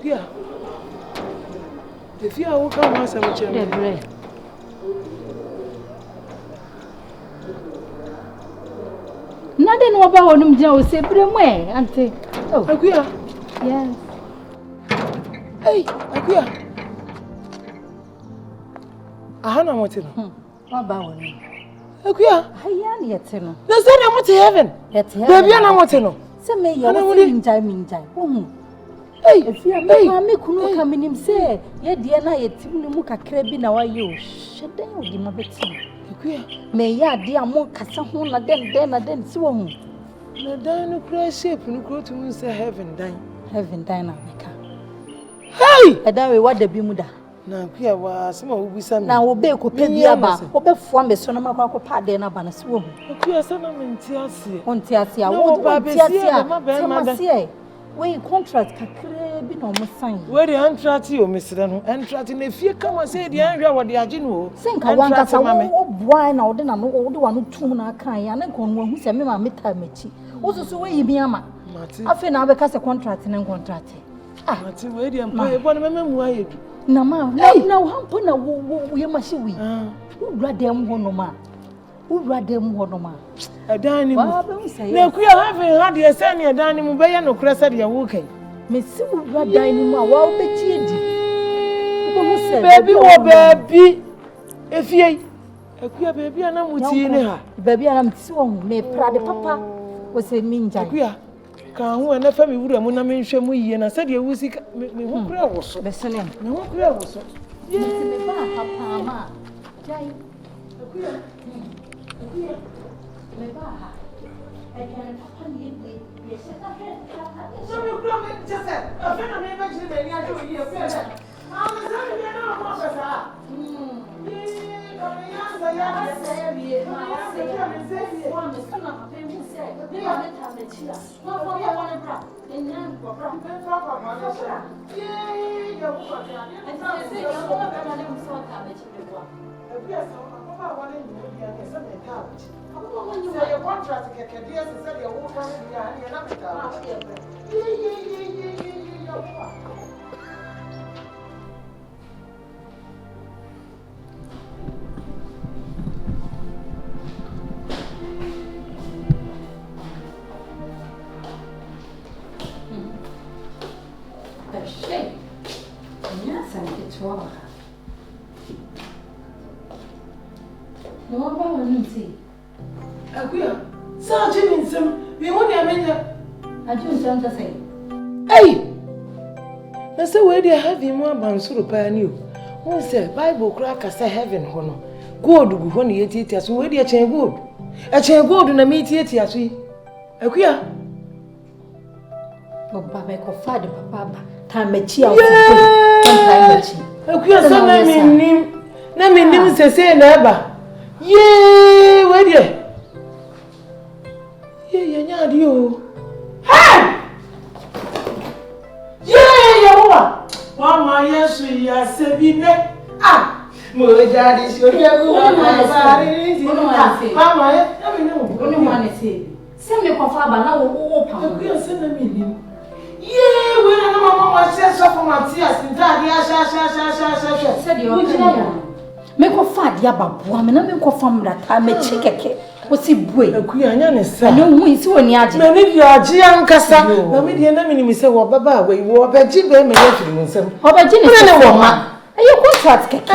Akuya. If you are welcome, I'm saying. Nothing about him, Joe. Say, Bremwe, Auntie. Oh, Akuya. Yes. Hey, Akuya. Ahana mote no. What about him? Akuya. Ayan yet no. Na say na mote heaven. Yet heaven. Baby na mote no. Say me ya minjai. Hey, if you me kunu ka minim say ye de na yetim ni mu kakra bi na wa ye o hwede o di ma beti. Akuya. Me ya de amon kasa ho na den si wo hu. Na dan no kra shape no kro to mu say heaven dan. Heaven dan na meka. Hey! Eda we wa da bi mu da. Na Akuya wa sema wo bisa me. Na wo be ko pe bi aba, wo be fo me so na makwa ko pa de na ba na si wo hu. Akuya sana me nti ase. Onti ase a wo nti ase a ma se we contract kakra bi na o mo sign. We dey contract o mesira no. Contract na fie kama say dey anhwa wo dey age no o. Senka wanka sa wo boy na wo de na no wo de wa no tum na kan ya na kon wo hu se me ma meta machi. Wo so we yi bi ama. Afi na be ka se contract na contract. Ah, Mati we dey employ bo na me mu ayedu. Na ma na wo hampo na wo ye ma shi wi. Wo wura dem ho no ma. Adan ni mu. Na Akuya have had the same adan ni mu be ye no kra se de wo kai. Me si wo wura dan ni mu a wa wo be tie di. Wo ho se baby wo baby. Efie. Akuya baby ana mu tie ni ha. Baby ana mu ti wo hu me prade papa wo se minjai. Akuya ka ho na fa me wura mu na me nhwe mu yie na se de wo sika me ho kra wo so. Be sene. Me ho kra wo so. Me se me ba papa ma. Jai. Akuya. Me ba ha. E kan papa ni e se ta he. So me kra me just a fe na me ba jiri me ni ajo yi e fe. Ah, me sa me na mo ba sa. No ba woni ti. Akuya, sa jimi nsem, we woni amenya. Aju nsem ta say. Hey! Na say we dey heaven mu abansoro pa ni o. Won say Bible kura ka say heaven ho no. Gold gu ho ne yetiatia so we dey chen gold. E chen gold na me tiatia so yi. Akuya. Baba be ko fa de papa ba. Ta mechi a wo ko mechi. Akuya so na me nim sese na eba. Yee, where dey? Ye nya adi o. Ha! Ye woman. Mama Yesu ya sebine. Ah! Mo jadi sori aku mama sari ni. Mama ye, na me no. Oni ma ne se. Se me ko fa ba na wo pa. Akuya se na me nim. Ye, we na mama wa se so for Matias nta dia sha. Se de o. Me ko fa dia baboa me na me ko fa mra ta me chikeke o si bue Akuya anya ne sa na hu isi woni age me ni dia age ankasa na me dia na me ni se wo baba we wo obaji be me ya firi nsem obaji ne se wo ma ayo contract keke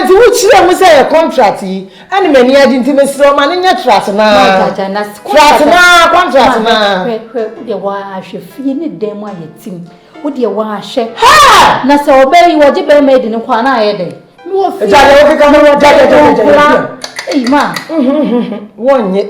ti wo chire mu se ya contract yi ani me ni age nti me sire o ma ne nya contract na contract na kwe de wa ahwe fie ne dem ayetim wo de wa ahwe na se obayi wo je be me di ne kwa na ayede Jale o kika mo jale. Eh ma. Wonye.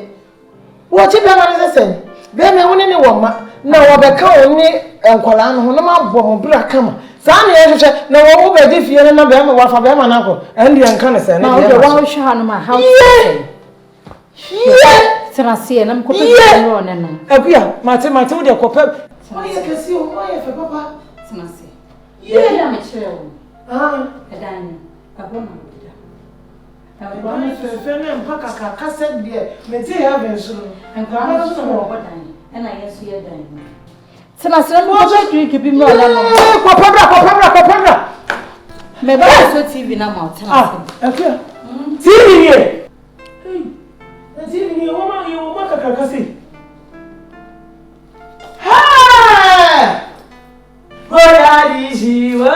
Wo chi be ma ne sesen. Be me woni ne wo ma. Na wo be ka oni enkwala no ho na ma bo mo bra kama. Sa na ye hwehwe na wo be di fie na be ma wa fa be ma na ko. Andi anka ne se na be. Na wo hwe ha no ma house. Yeah. Serase na mko pe no ne na. Akuya, mate wo de ko pe. Wo ye kesi o, wo ye fe papa. Serase. Ye na me chere wo. Edani. Abona bida. Abona fe na mpaka ka cassette de me ti heaven so. Enkwara so wo bodan. Na yesu ye dan. Sena sena mo be drink bi mi ola no. Kopabra. Me ba so TV na ma tena. Ah, okay. TV here. Hey. Na TV here, woman kakaka say. Ha! Daddy Shiwo.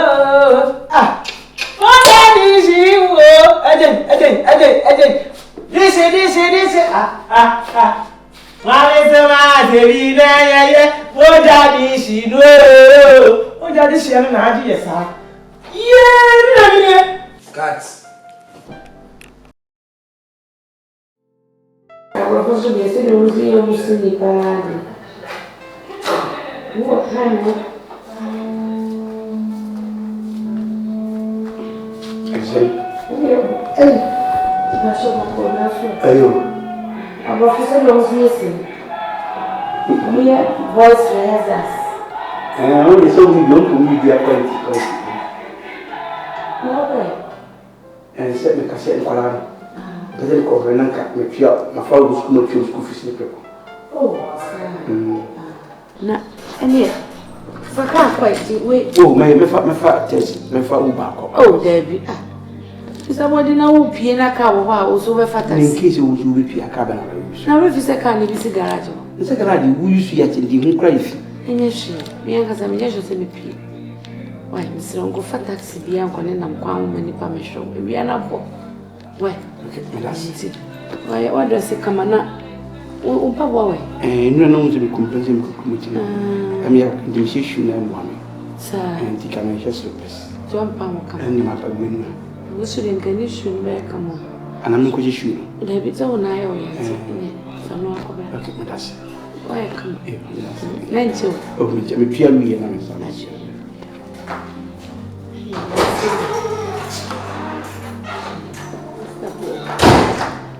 Ah. Daddy Shiwo. Again. This. Ah. Mama Devi na ye. Daddy Shiwo. Daddy Shiwo na aji yesa. Yeah. Cut. Agora posso ver se eu usei para Ayo. Agora você não usa assim. Minha voz rehearsals. Onde sou vídeo com vídeo quality. Não, Set me cassette quality. Mas ko ga nan ka me pia ma fa go school school fees ni preko. Oh. Na, ene. Faka quite we. Oh, me fa test, me fa uba ko. Oh, Debbie. Somebody na wo pie na ka wo ha wo so be fa taxi. In case you will be pia ka ba na use. Na we fi se ka ni bi si garage. Nse garage wo use ya ti di hu kra ifi. Enye shi. Mi anga za mi je se me pie. Why, Mr. Uncle fa taxi bi an ko ne nam kwa wo mani pa me show. E bi na bo. Why? Okay, me that's it. Why, what does it come na? Umpa boy. No no to be compensate me community. I'm ya the issue na mo me. Sir. And the can just surface. John Palmer come. And ma pa gwenu. We shouldn't get issue me come on. And I'm going to shoot. There be so na yo ya. So no ko be. Okay, me that's it. Why come? Let's Lentil. Oh, me pia we na me sa.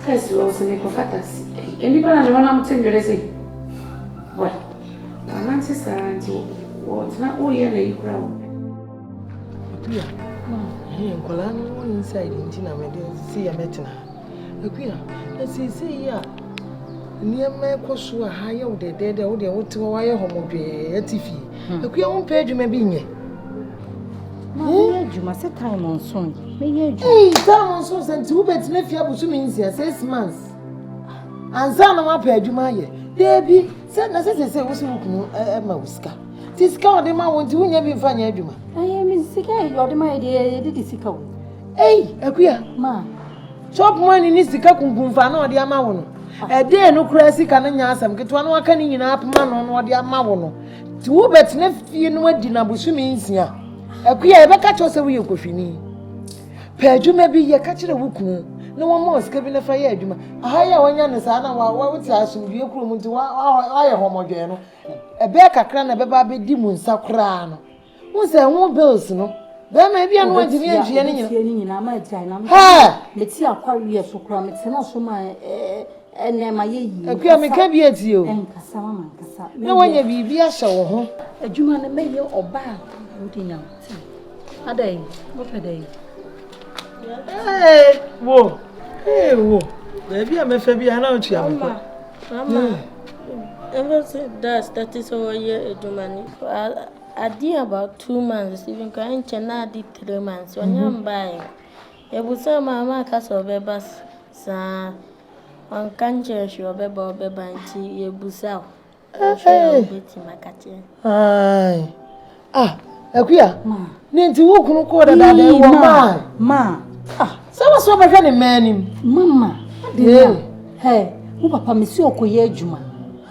Kasi wo se ne ko fatasi. Eni bana ne wana mutengere sei. What? Anansi santi wo tna o ye na ikura wo. Akuya. Nkola no inside ntina me dey see ya metina. Akuya, na see ya. Niema ekoso a ha ye wo de wo de wo te wo ye homodwe atifi. Akuya wo mpa adwuma bi nye. Juma se time on son. Me ye juma. Hey, time on son sent you bet me fia busu me nsia 6 months. Ansa na ma pa adwuma ye. Debi, se na se wo se wukunu ma usika. Ti sika ode ma won ti wunya bi mfa nya adwuma. Aye me sika ode ma ye de sika wo. Hey, akuya. Ma. Chop money ni sika kunkunfa na ode ama wo no. Ede no kura sika na nya asam ketwa na waka ni nyina apema no ode ama wo no. Ti wo bet na fie no adi na busu me nsia. Akuya ebe ka cho se wo ye kofini. Pa adwuma bi ye ka kire wukunu. Na wo mo sika bi na fa ye adwuma. Aha ya wonya ne sa na wa wuti asumdue kuro mu nti wa ye homodwe no. Ebe kakra na beba be di mu nsa kura no. Wo se ho bills no. Be ma bia no wantimi anhie ne nyina. Tie ni nyina ma jai na. Ha! Me ti akwa wie so kura me tena so ma ene ma ye yi. Akuya me ka bi ati o. Enkasa mama nkasa. Na wonya bibi ahye wo ho. Adwuma na me ye oba wodi nya. Adai, mo pedai. Wo. Wo. Baby am fa bi ana otu am. Mama. Ever since that is over year Germany. I did about 2 months, even can I did 3 months. When I'm buying. You would say mama castle bebas sa on cancer show beba banti ye busao. Ai. Ah, akuya. Ma. Nti wo kunu ko da da wo ma. Ma. Ah, sawa so ba hwe ne manim. Mama. Hey, wo papa me si okoye adwuma.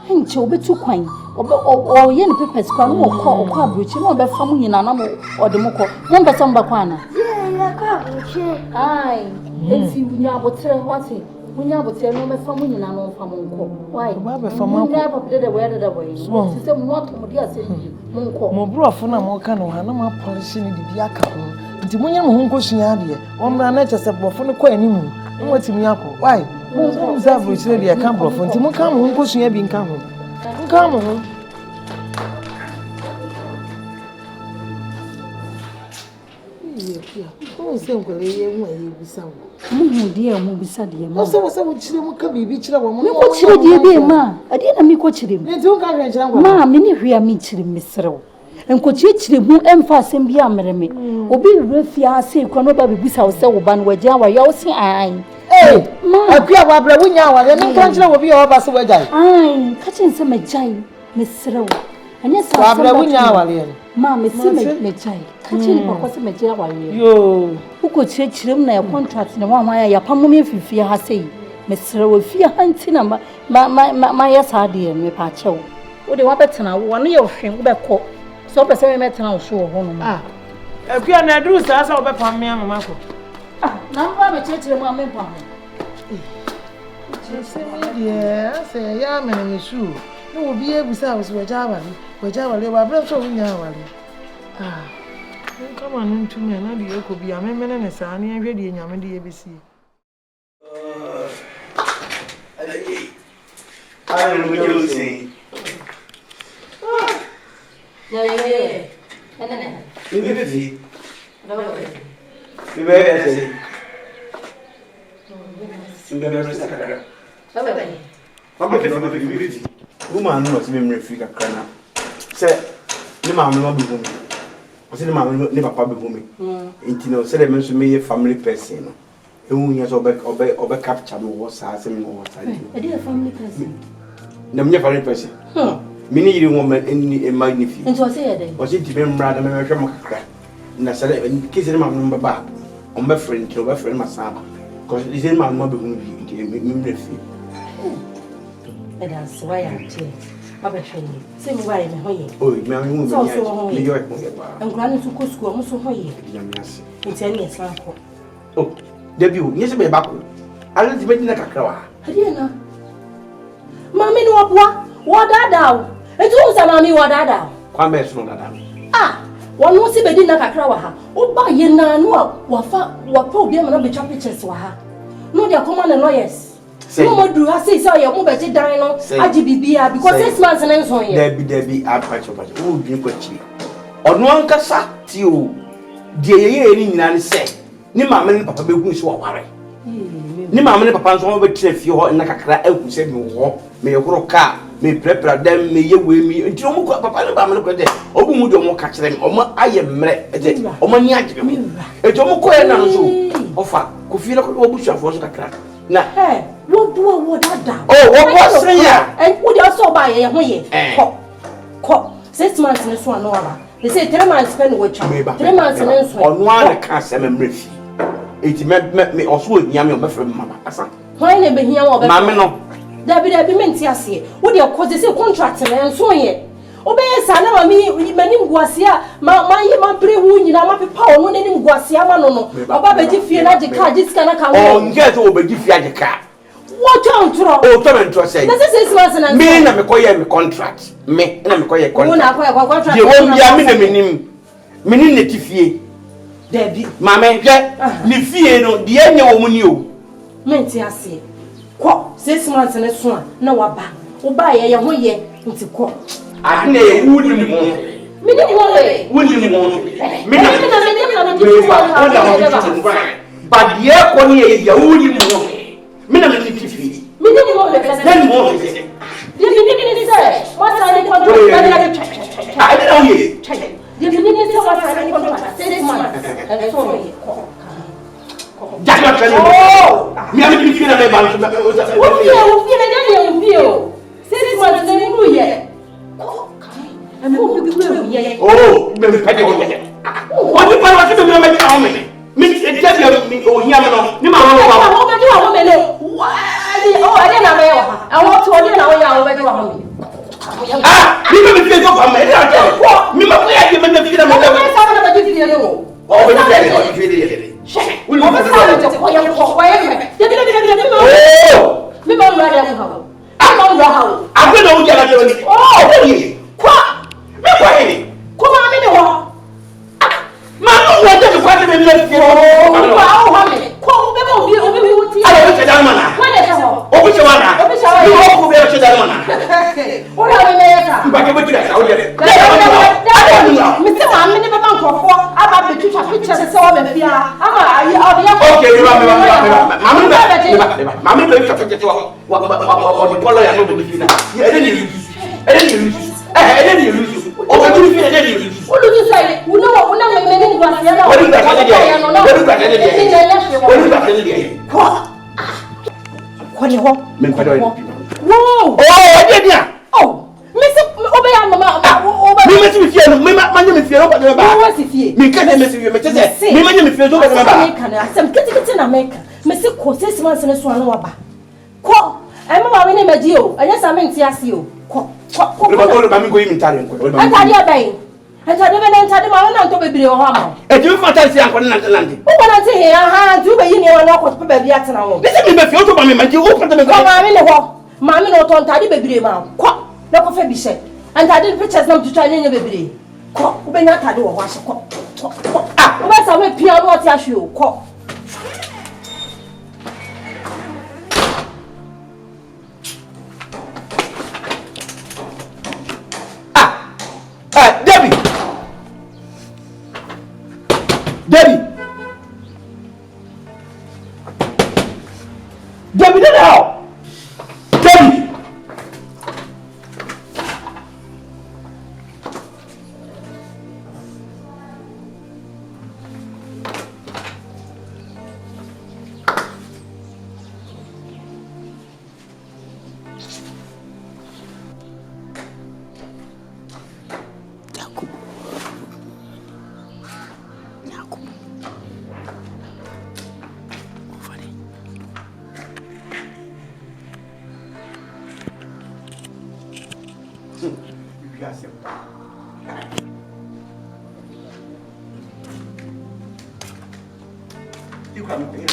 Enche obetu kwan. O ye ne papers kwan wo kọ abrochi na obefa mu nyina na mo ode mo kọ. Mo mbesa mba kwa na. Yeah, ka abrochi. Ai, enti wunya abotre wate. Wunya abotre no obefa mu nyina no mfa mo nkọ. Why? Ba be fa mo. Na papa de we de boy. Se mo ato mo dia se mo nkọ. Mo brofo na mo ka no ha na ma polish ni bibi aka ho. Nti munye mo ho nkosua ade. Wo mra na chese brofo no kwa animu. Mo watimi akọ. Why? Mo observe we dey ka brofo. Nti mo ka mo nkosua bi nka ho. Come on. Oh, same way, you sound. Dear, Mobisa, dear. Also, we can be beach. What should you be, ma? I didn't make what you did. Ma, many hear me to Miss Row. And could you the moon emphasis and be a merry? Obi refia say, Conoba Bisa, so ban where Jawa, you'll see I. Hey, ma, I feel what we now, and then country will be over so well. I'm catching some giant, Miss Row. And yes, Ma, Miss Mejai, catching what a Majawa. Yo, who could change him their contract in one way, a palmy fear has say, Miss Row, fear hunting my yes, idea, me pacho. What do you want better now? One of your friends back home. So, per se, met now, show home. Ah, if you are not doing so, I'll be for me and Mamma. Ah, now I'm a church in my main family. Yeah, say, yeah, man, you shoe. You will be able to say, which I will so in our Ah, come on into me, and you could be a man and a son, and ready in your ABC. I don't know what you're saying. Yeah. Maybe. Maybe. Woman knows me Africa crana. Say, the man will not be home. I said, the man will never be home. Intino said, I mentioned me a family person. Who has over capture me was asking me what I do. I did a family person. No, me a family person. Many woman in magnificent. And so I said, was it to be rather than a crack? And I said, in case of my number back, on my friend, to my friend, my son, because this is my mother who me. And that's why I'm here. Papa Shane, same way in Hoye. Oh, my so I'm granted to go school, almost Hoye. In 10 years, oh, debut, yes, be back. I don't think like a crow. I didn't know. Mammy, what that down? And who's a mammy, what that down? Come back, no, that. Ah, one won't see Bedina Cacrawa. Oh, by ye now, what problem and be pictures were her. No, they are common and lawyers. No more do I say so? Your mobile dino, IGBB, because 6 months and so on. There be a patch of it. Oh, drink what you on one cassa to you. Dear, any say, Nimma, Papa, be so worry. Nimma, Papa, so over to you and like a crack, who said you walk, may a car, may prepare them, may you weigh me until you got Papa, look at them. Open wood don't catch them, or I am met or money. A Tomo and offer, could feel like a bush of was a crack. Now, hey, what do I want that? Oh, what was it? And would you also buy a way? Cop 6 months in this one over. They say 3 months spend with you. 3 months and then on one can't brief. It met me also with Yammy, my friend, Mamma. Why never hear of Mamma? No, there be meant to say, what your cause is a contract and so on. Obey son of me, my name was here, my pre wound, you know, my power, one name was Yamano. About the fear that the car just cannot come on. Get over the fear car. What don't you? Oh, come to say, this is wasn't me and I'm a contract. Me and I'm a contract. You won't be a minimum. Meaning the Tiffy. Debbie, Mamma, Nifie, no, the end woman you. Meant I say, 6 months and a swan, no about. Oh, buy a young way into court. I wouldn't want but the air pony is your only minimum 50. Minimum, then more. What's I don't know. You didn't tell us I contract 6 months. And so Jack, oh, me, I'm looking at my 6 months and then you yet. And oh, maybe what you want to make it on me? Miss Jessica, oh, Yamano, you know, oh, I didn't know. I want to order now. Ah, you can be of a man. Me, I give them the freedom of the oh, bia ama ayi obiya okay mama be tete wa polo ya no be fina ede ni o ka tu fina ede ni ulu sai una memeni ngwasi yana wori ba tete dia ko ni ho men pa do wow ede dia Mesi obeya mama mi meti mi fie no mi ma nya mi fie no ba de ba wo si fie mi ka de mesi fie me tese mi ma nya mi fie do ba de ba asem kiti na meka mesi ko 6 months ne so anu waba ko ai mama we ne maji o anya sa me nti ase o ko ba mi go yi mi tare nko antade abai antade be na antade ma na nto bebire ho ama e ti mi fa tare si anko na lande o kona nti he aha tu be yi ne wa na ko pe bia tena wo bisi mi be fie o to ba mi maji o pata me go ma me ne ho ma me no to antade bebire ma ko na ko fe bi she antade pictures na mtutu anya bebire ko ubenya antade wo ho ahye ko uba sa me pia no oti ahwe o ko Debbie, now! Debbie! You come here.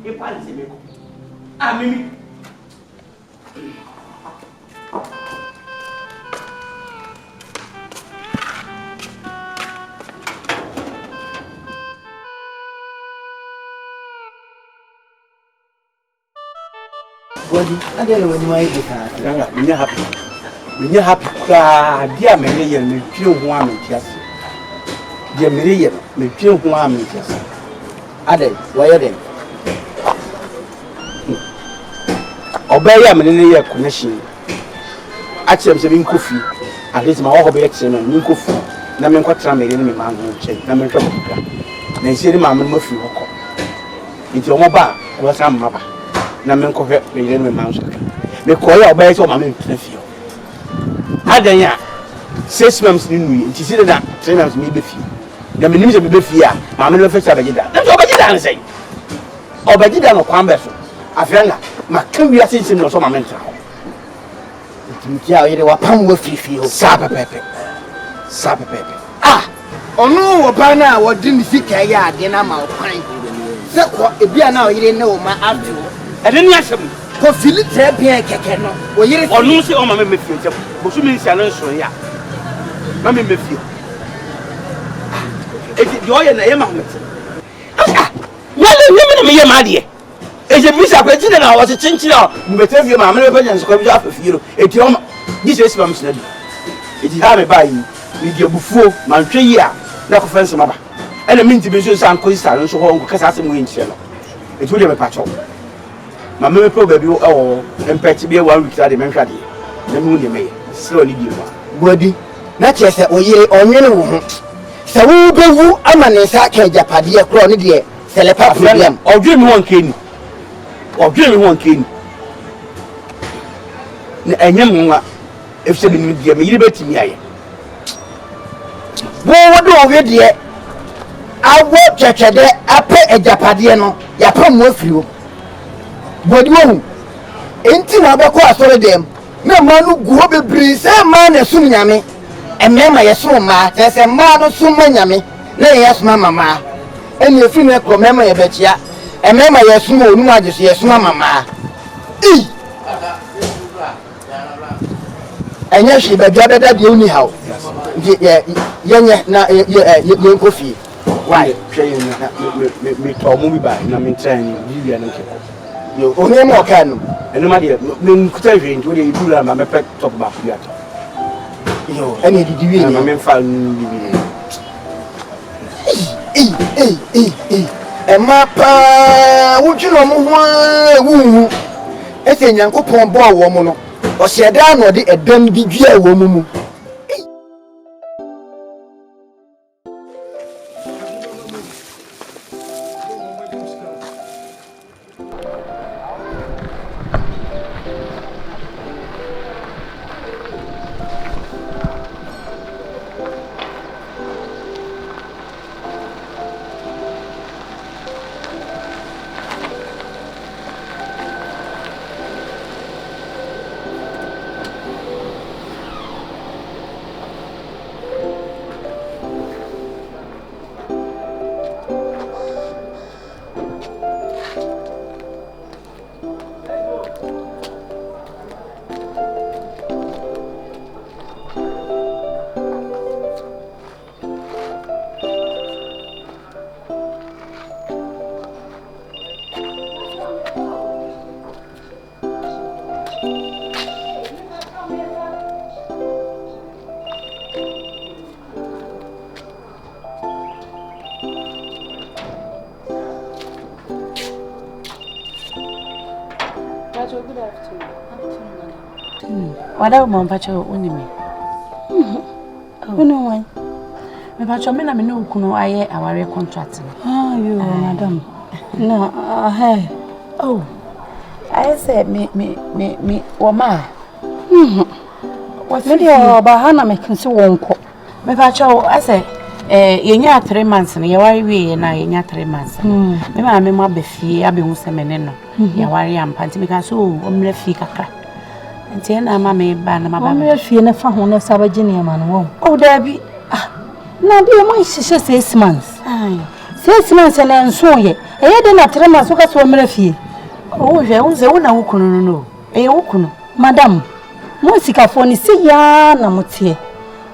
You can't see me. Ah, Mimi. Body, I don't know when you are happy. You're happy. You're happy. Dear Mary, and me feel one just. Dear Mary, me feel one just. Ade, why are they? Obey a millionaire connection. Actually, I'm saying coffee. At least my hobby action and new coffee. Namen quatra made in my man who check. Namen trouble. Then see the mamma Murphy walk. It's your mobile, was some mother. Namen coffee made in my mouse. Me call your base on my nephew. Adanya 6 months in we, it is that 3 months maybe few. The minister be fear, Mamma no fetch Abagida. That's what Abagida say. Obagida no Quambeso. Afranga, Macam we are saying no some mental. Yeah, you were palm with you, Sapa Pepe. Sapa Pepe. Ah, oh no, Obana, what didn't think I had dinner my pine. That's what if you are now, you didn't know my after. I didn't ask him. For Philip Trappier, Cacano, or you or Lucy or Mamma Mephill, but you mean Salon, yeah. Mamma Mephill. If you're an Emma, well, you my dear. As a Miss President, I was a chinchilla, but if your mamma opinions come up with you, it's your this is from Sneddy. It is hard by you with your buffo, my 3 year, not offensive mother. And I mean to be so some coincidence so home because I am winning channel. It will be a patch up. My mother probably all and pet to be a 1 week at the Mentradi. The moon you may slowly give one. Body, not just that we are on your so we will Amanesa Japadia Crony, Celepa William, or dream one king. Or dream one king. And young if she didn't give me liberty, me. What do we dear? I work church there, I pay a Japadiano, Yapam with you. But you ain't in our course for them. No man who go be breeze, a man as soon yammy. And mamma, yes, there's a man of so many yammy. Nay, yes, mamma. And your female commemorate a bet ya. And mamma, yes, no, no, yes, mamma. And yes, she better that you anyhow. Young coffee. Why? Me told movie by Namin Tang, Vivian and Kiko. You only more can. And no matter, no question to the Dula, my pet talk about theatre. You any did you I'm in fun. Emma pa wudwino mo ho wuhu ese nyankopon bo awo mo no o hyeda na ode edam bi dua wo mu Wada mo mpacho unimi. Unu wan. Me pacho me na me no kunu aye aware contract. Ah, you madam. No, hey. Oh. I say me woma. What me oba ha na me kinse wonko. Me pacho I say yenya 3 months na yaware wie na yenya 3 months. Me ma me ma befie abehu se me ne no. Yaware ampa nti me ka so omre fi kakra. Nti na ma me ba na ma ba. Omre fie na fa ho na sabaje ne ma no wo. Oh dabi. Na bi mo hihye 6 months. Ai. 6 months na nso ye. Eye de na 3 months ka so omre fie. Oh hwe unze wo na wukunu no. Eye wukunu. Madam. Mo sikafo ni se ya na motie.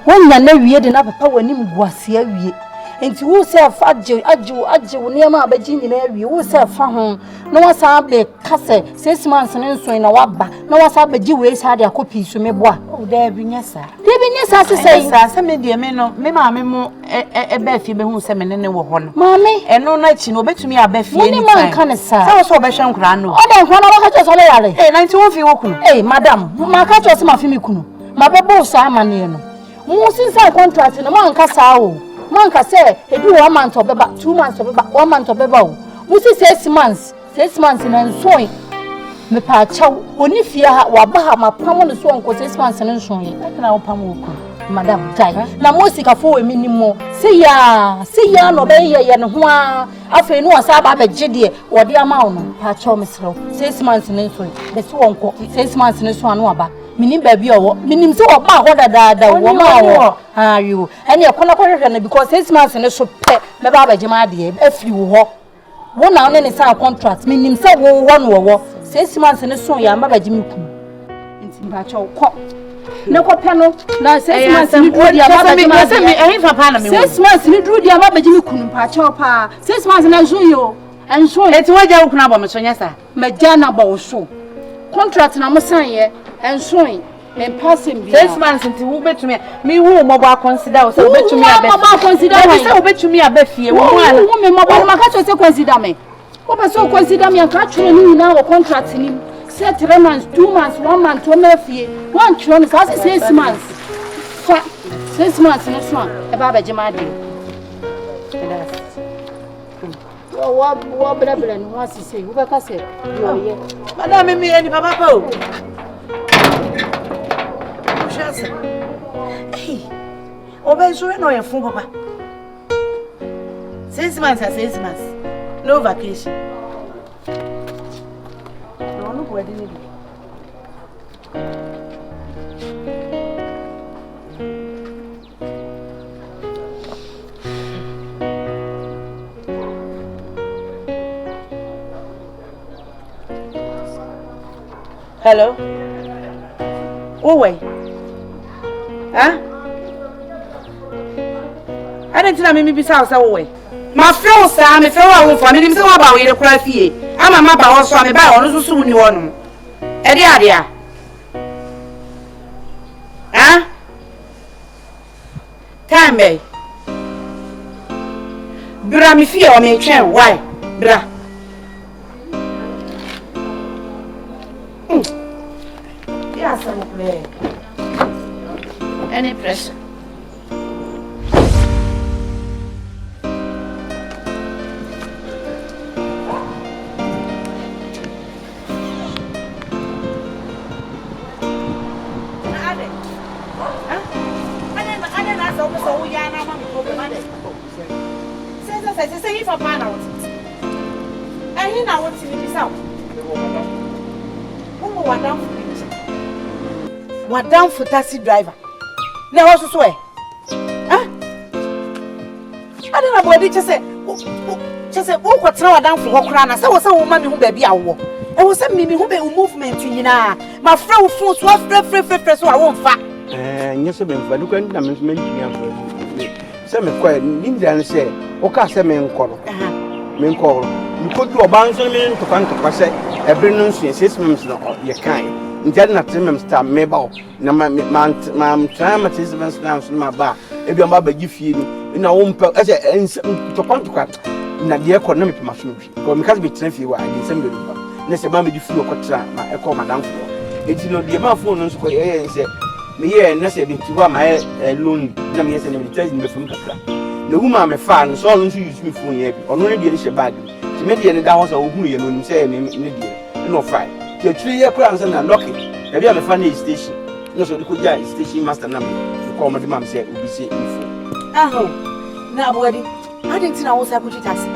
Wanya na wie de na papa wani mguase awie. Enti wo se afa agye wo ne ma abaji nyina awie. Wo se afa ho na wasa abe kase 6 months ne nso na waba. Na wasa abaji we sa de akopi so meboa. Oh dabi nyesa. Dabi nyesa se se me de me no me ma me mo ebe afie be hu se me ne wo ho no. Mami, eno na chi no obetumi aba afie ni. Woni man kan sa. Sa wo so obehwe nkura no. O de nkwa na waka cho so le yare. Na nti wo fi wo kunu. Madam, ma ka cho se ma fi mi kunu. Ma bebo sa amane no. Mu sinsa contract no man ka sa o. Man ka say edu 1 month obeba 2 months obeba 1 month obeba o. Mu si 6 months na nsoy. Me pa chaw oni fie ha wa ba ha mapam no so onko 6 months na nsoy. Na wo pam wo ku. Madam jai na mo sika fo we minimo se ya no be ye no ho a afa nu asa ba beje de wo de ama wo no pa chaw mesrew 6 months na nsoy. Be so onko 6 months na so anu aba minim ba bi owo minim se oba ho dada wo ma wo ayo ene e kona kwehwe na because 6 months na so pe me ba beje ma de afiri wo ho wo na one ne sa contract minim se wo ho no wo 6 months na so ya ma beje mi ku nti ba chaw ko ne ko pe no na 6 months ni duru dia ma beje ma se me ehin papa na me 6 months ni duru dia ma beje mi ku pa chaw pa 6 months na so yo enso eti waja wo kuna bo me so nyesa me jana ba wo so contract na mo san ye ensoy me passing bi 6 months nti wo betumi me hu mo ba consider wo se wo betumi aba mo ba consider wo se wo betumi aba fie wo mu ala wo me mo ba ma ka cho se consider me wo ba so consider me ka churo ni na wo contract ni say 3 months 2 months 1 month to me fie one churo ni sa 6 months 6 months no so e ba ba jema de wo bla no wa si say wo ba ka say yo ye madam me eni papa po chance eh obe so no ye fun papa 6 months no vacation no go dey need hello Owe huh I didn't tell me bisa say owe ma feel sa me feel wa for me dim say wa ba we kura fie ama ma ba wo so me ba ono susu ni wono e de ade a time Bra me fear or me train. Why? Bra. Yes, I'm playing. Any pressure? Say if a man out. And he now wants to be out. What down for taxi driver? Now also swear. Huh? I don't know what it just said. What's now down for Hokrana? So was a woman who baby I walk. It was a mimi who be movement in my friend force was free, so I won't fat. And yes, I'm for looking at me. Some quite Indian say, okay, some men call. Men call. You could do a bounce on me to come to pass every nonsense 6 months your kind. In that time, star Mabel, no, ma'am, traumatism stands in my bar. If your mother give you in a womb as a to come to cut. In a dear economic machine, because we train you in December. Next, a mammy, you feel my echo, madame. It's not the amount of phones for a say. Me here, necessary to my loan, let me say, telling me from the the woman I'm a fan, so long to use me for you, or no, really bad. To make the house of who you say, no fight. The 3-year crowns and unlocking. Have you ever found a station? No, so the good guy station master number. The call my mom said, will be safe before. Oh, now, buddy, I didn't know I was a good taxi.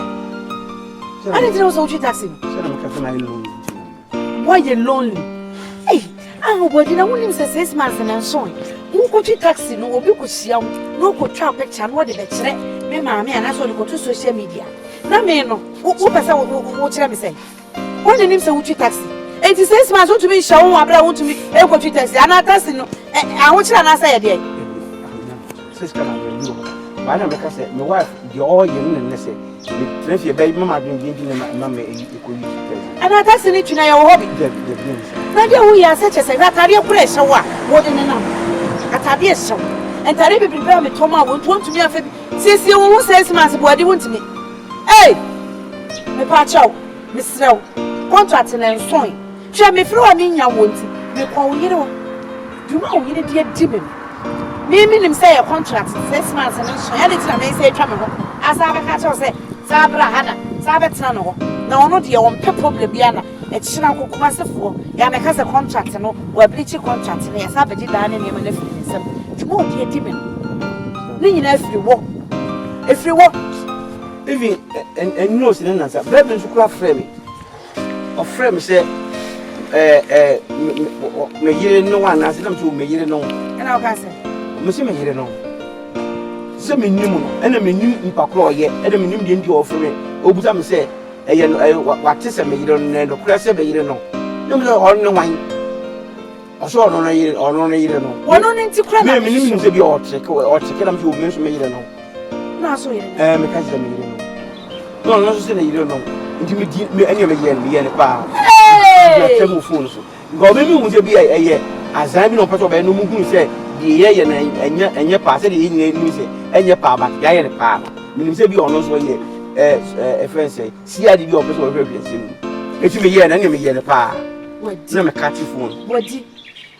I didn't know I was a good taxi. Why you lonely? Hey, oh, buddy, I wouldn't say 6 months and so on. Who could you taxi? No, you could see no could try picture and what the better. Me, mammy, and I saw you go to social media. Now, me, no, what shall I say? What the name say, would you taxi? 86 months want to be shown what I want to be able to test. And I test no. I want you to say again. Sister, I know because my wife, the all young and say, if your baby mamma didn't give mamma equal. And I test it to your hobby. Now, we are such as a Tataria pressure. What in a number? A Tadia song. And Taribi prepare me, Toma won't want to be a baby. Since you won't say 6 months, what do you want to me? Hey, me patch out, Miss Snow, contracting and sewing. Shall me throw an in your wounds? Me call you know. You know, you did Jimmy. Me, him say a contract 6 months and so anything I may say, trouble. As I have to say, Sabra Hannah, Sabatano. No, not your own pepper, Biana, a Chinaco Masterful, Yana has a contract and or bleaching contract in a Sabbath dining him and if you won't get Jimmy. Lean if you walk. If you walk, even and no, answer, Brebin to craft frame. Or frame say, me hear no one as them to me hear no. And I'll say, Monsieur me hear no. Some in Nemo, and I mean, in Pacro yet, and I mean, you didn't offer me. Obusam say, what is a me, you don't know, press a you don't know. No, no wine. I saw on a year or no, you don't know. One on into crime, I mean, to be or check or check them to mention me, you don't know. No, so because I mean, no, no, you don't know. Intimidate me any again, power. Phones. Go maybe will be a year. As I'm no part of a no who say, the year and your pass in music, and your power, but Guy and power. Meaning, say, be honest one year. A friend say, see, I did your person of everything. It's me here and enemy here the power. What did I catch you phone? What did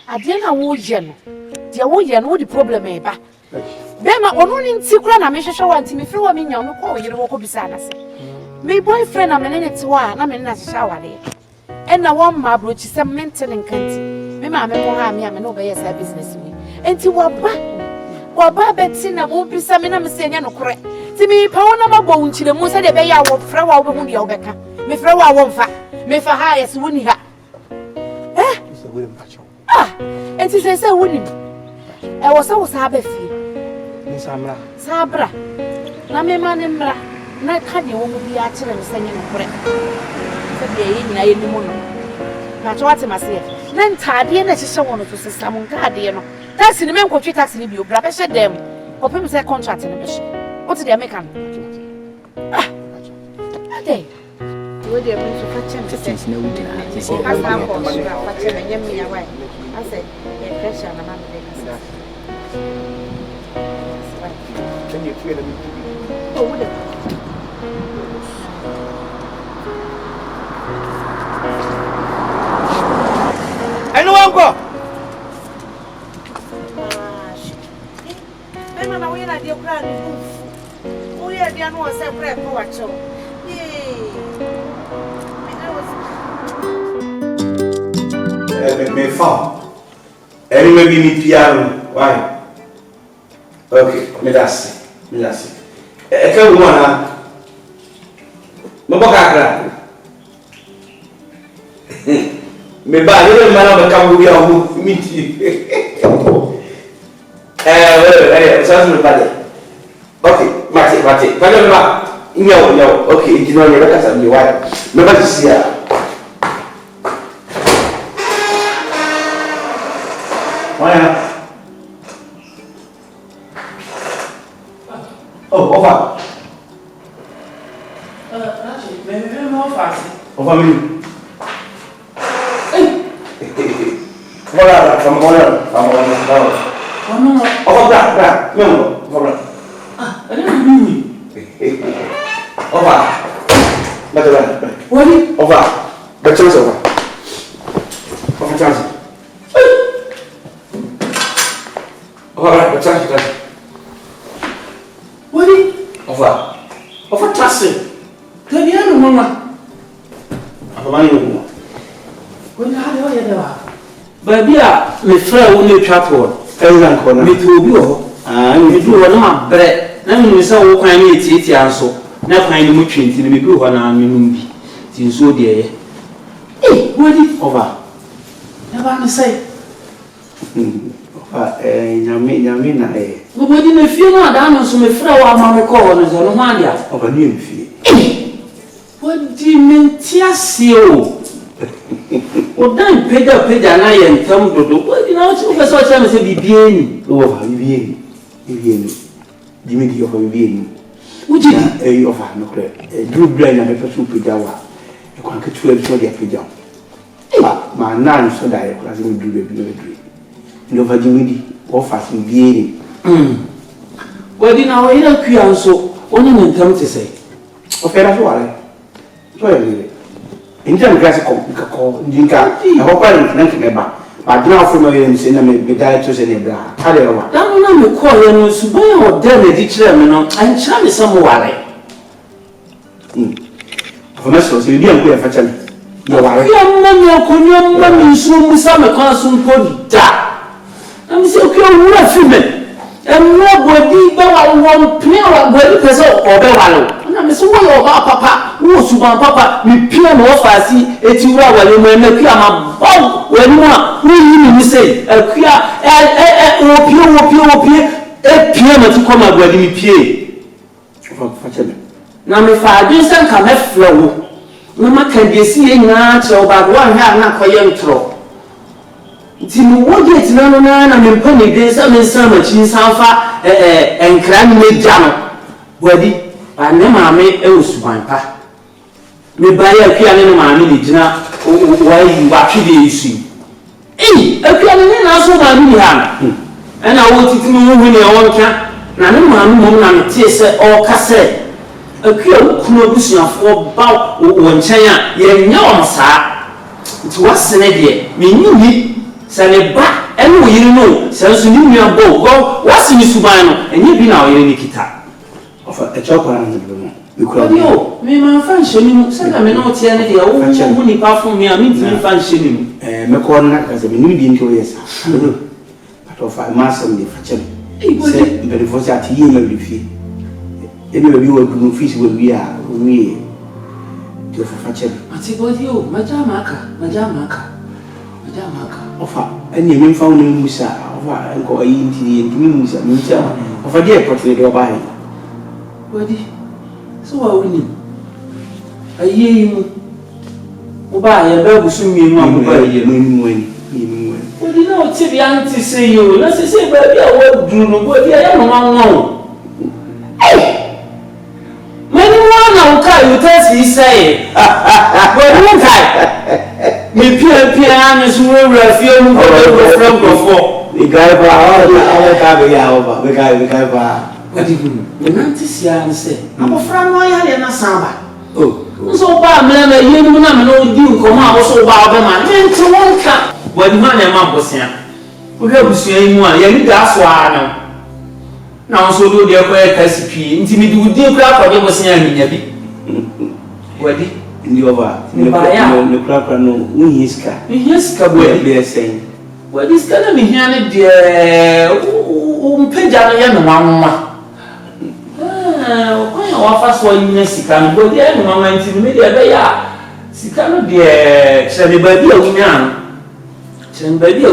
I didn't know, Jen? The old Jen, what the problem is. Then my own secret, I may show one to me through a minion, no call you walk beside us. My boyfriend, I'm in it to one, I'm in a shower there. And I want my brooch is a mental and canty. Me mamma won't have me, I'm an obey a business me. And to what Betsy, I won't be some in a saying no correct. To me, pound of a bone to the most of the bay I will throw out when you're back. Me throw out one fat, me for highest winning her. Eh? Ah, and she says, I wouldn't. I was always happy. Miss Amra, Sabra, Name Manembra, not can you won't be actually sending a correct. I Not what I must say. Then Taddy and I want to say some guardian. That's in the man could tax in you, grab a shed them. Open their contract in the mission. What's the American? Ah, okay. Would you bring to fetch him to say no? I said, pressure on a man. Can you feel me? Oh, would it? Emma, now we're not your grand move. We are the annual separate watch. Me found. Any maybe me piano. Why? Okay, me that's it. Can't go on. Me boka. Me ba you man of come we are meet you. So me bad. Okay, Mate. Pardon me ba. Nyo. Okay, you know you better say me why. Me ba to see ya. Why? Oh, over. Actually, maybe more fast. Over me. Voilà, from over black. No, over. I didn't mean Over. Better. What? Over. Better chance over. Over chance. Alright, better chance. What? Over chance. Tell you, Mama. I'm money. When you had your baby, me friend only chapel. Everyone corner. Me to be me do one of bread. Now you saw what kind of tea answer. Now kind of much into me go on and me since so dear. Hey, what is over? Never say. Nyame na Nobody me feel no down so me friend wa mama call no so no man dia. Over new fee. What do you mean tiasio? Odan peda na ye ntam dodo. What you know what person tell me say bibie ni. Over bibie ni. Jimmy di over bibie ni. Uji over no kre. Drew brain na be person peda wa. E kwa ketu e so dia peda. Ma nan so da e kwa se me drew be no drew. Over Jimmy di offer bibie ni. What you know ina kuya so oni ntam te say. Ofera so ale. So ye Injam grass call Jinka, a hopper and member. But now from my in me died to send a bra. However, don't know me call you Subai or Danny chairman and Charlie somewhere. For myself, you didn't go for Charlie. You are young man, soon some consum put that. I'm so curious, what female. And nobody but one player well because of Obello. I'm so well about Papa, who Suban Papa, me peer more fancy, a 2 hour when the Kiama bomb when you are, who you say, a queer, a piano to come out where you pay. Now, if I do some come have flow, no man can be seeing natural about 1 hand not for young throw. Timu woje tinano na me mpani de sa me sama chin sanfa enkran me jano wadi ane maame e osuban pa me baye akua ne maame ni gina wai wa twede isu akua ne na so maame ni ha na wo titimi hu ne wonka na ne maame mom na me tie se o kase akua kuno busuafo ba wo nchen a ye nya o saa nti wasene de me nyi Saneba, and we know, says you know, go, what's in Subano, and you be now in Nikita. Of a chopper and the room. You could know, me my function, said I may not tell any only apart from me, I mean to function. Maccorn as a medium to yes. But of I must on the function. But if was at him every fee. Anyway, you will fish will be we to function. I say, what you, Majamaka. Offer any men found in Musa, offer and go into Musa, of a dear portrait or by. Ready? So I win. I hear you. Buy a dog soon you want by you when. What do you know, Tibi Auntie say you? Let's say, baby, I will do no good. I am no. Hey! Many one now, you tell me, say, me piano is where we are feeling from before. The guy for our guy. What do you mean? The Nantis say, I'm a friend, why are you not Samba? Oh, so bad, man, you know, you come out so bad, man. Then to one cup. What the man was saying, we have to see more. You need that's why. na so do de ko e kasipi nti mi du din kura ko de mo sen anya bi wadi ndi over ne kura no unhiska boy be sen wadi ska na mi hiane de mpagya no ye no wanwa okoya wa fa so yin sika no bodi e no wanwa nti mi de be ya sika no de chere ba bi a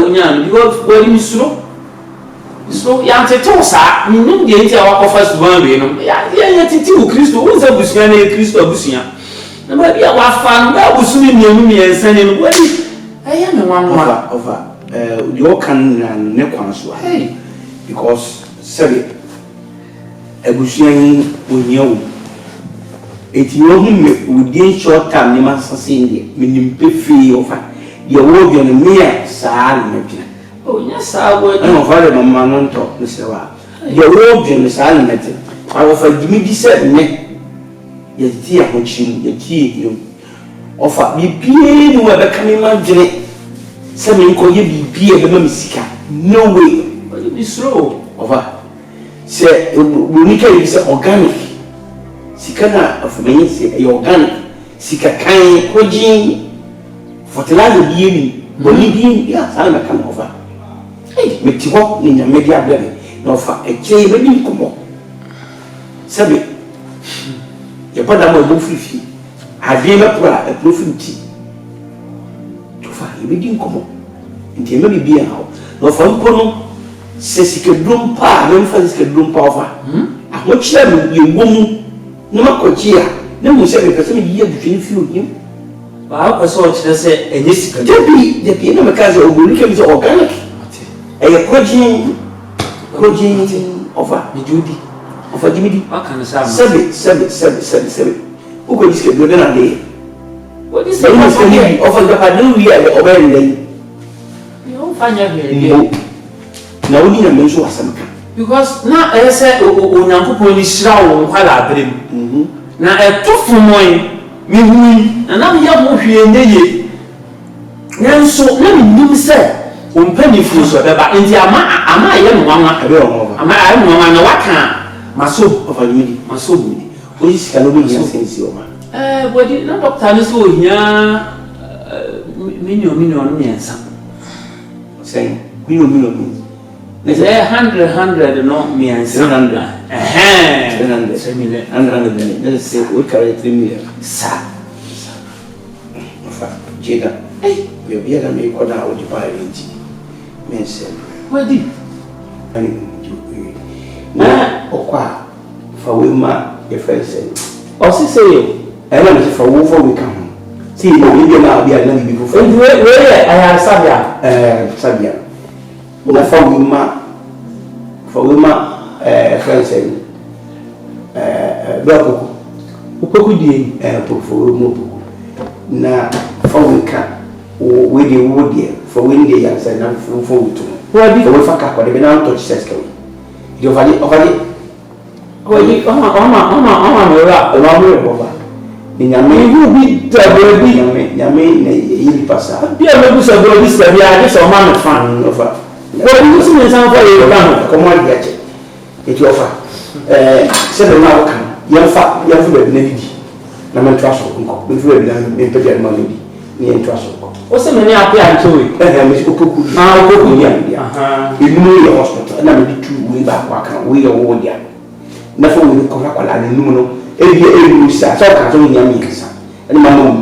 wunya because wadi mi suro so ya tete sa nim de nti a wakofa suban we no ya tete o Kristo wo za busuya na Kristo abusuya na ba bia wafa no ba busu ni mienu miensa ni no wadi aya me wanwa over you can ne kwan so because sorry abusuya yi onya wo eti yo hu me within short time ni ma sase ndi minim pefi over ye wo bi no me saa na pia nya saa wo I no fare mama no nto ne sewa ye wo bi no saa na mete awo fa gimi di se ne ye ti ya hochim ye ti yo ofa bibie ni wa be kame ma dwene se me nko ye bibie be ma misika no way ni slow ofa se unika yi se organic sika na afumeni se e organic sika kan koji fertilizer biye ni boni bi ya saa na kan ofa meti ho ni nya media blame no fa eche me bi komo sabe ye pada mo bo fifi ade me pra e profiti to fa ye bi komo nti me bi ya no fa nkono se sike drum pa me fa sike drum pa ofa mo kire me ye ngom no makochia na mo se be pese me ye dutwe fi onim ba ko so kire se enye sika debi na me kaze ogoni ke bi se organic e koji ofa mi judi ofa jimidi akana sa sebe uko diske do na de what is se ni se ni ofa da pa do wi ale obele you fanya here na woni na me so asamka because na ese onyankopon ni shira wo nkwala abrem na etofo moy mi hui na me ya mo hwe nyeye nso na me nim se umpeni fu so beba nti ama ye no wanwa abe o ama aye no wanwa na waka maso ofa jimidi maso budi o yisi kanu bi ya sensi o ma body na doctor ni so hia million miensa sen million ne say 100 no miensa 700 700 let's say we carry 3 million sa ofa jeda yo biya na me ko da o di pa enti mense wadi ani na okwa fa we ma e fese o si say e na me fa wo fo we kan si no bi na bi na bi fo we aya sabia na fa we ma fese ba opoku die fo we mo na fa we ka we de wo de for when they answer na for wuto wadi for we fa ka ko de na touch sex ka we de wadi wadi ama me ra wa mo re boba ni nyame hu bi da bi nyame na yi pasa bi a me bu sa bro bi sa bi a so ma no fan no fa wadi so me san fa ye ba no ko mo ya che e ti ofa se be na wo kan ya fa be na di na me traso ko me fu be na me pe dia ma no di ni en traso o se me ni ape antowe me ko poku ya dia inu ya hospital na me di tu we ba kwa kan we ya wo dia na fo we ko kwa la ni no e sa so ka so ni am yesa ani ma no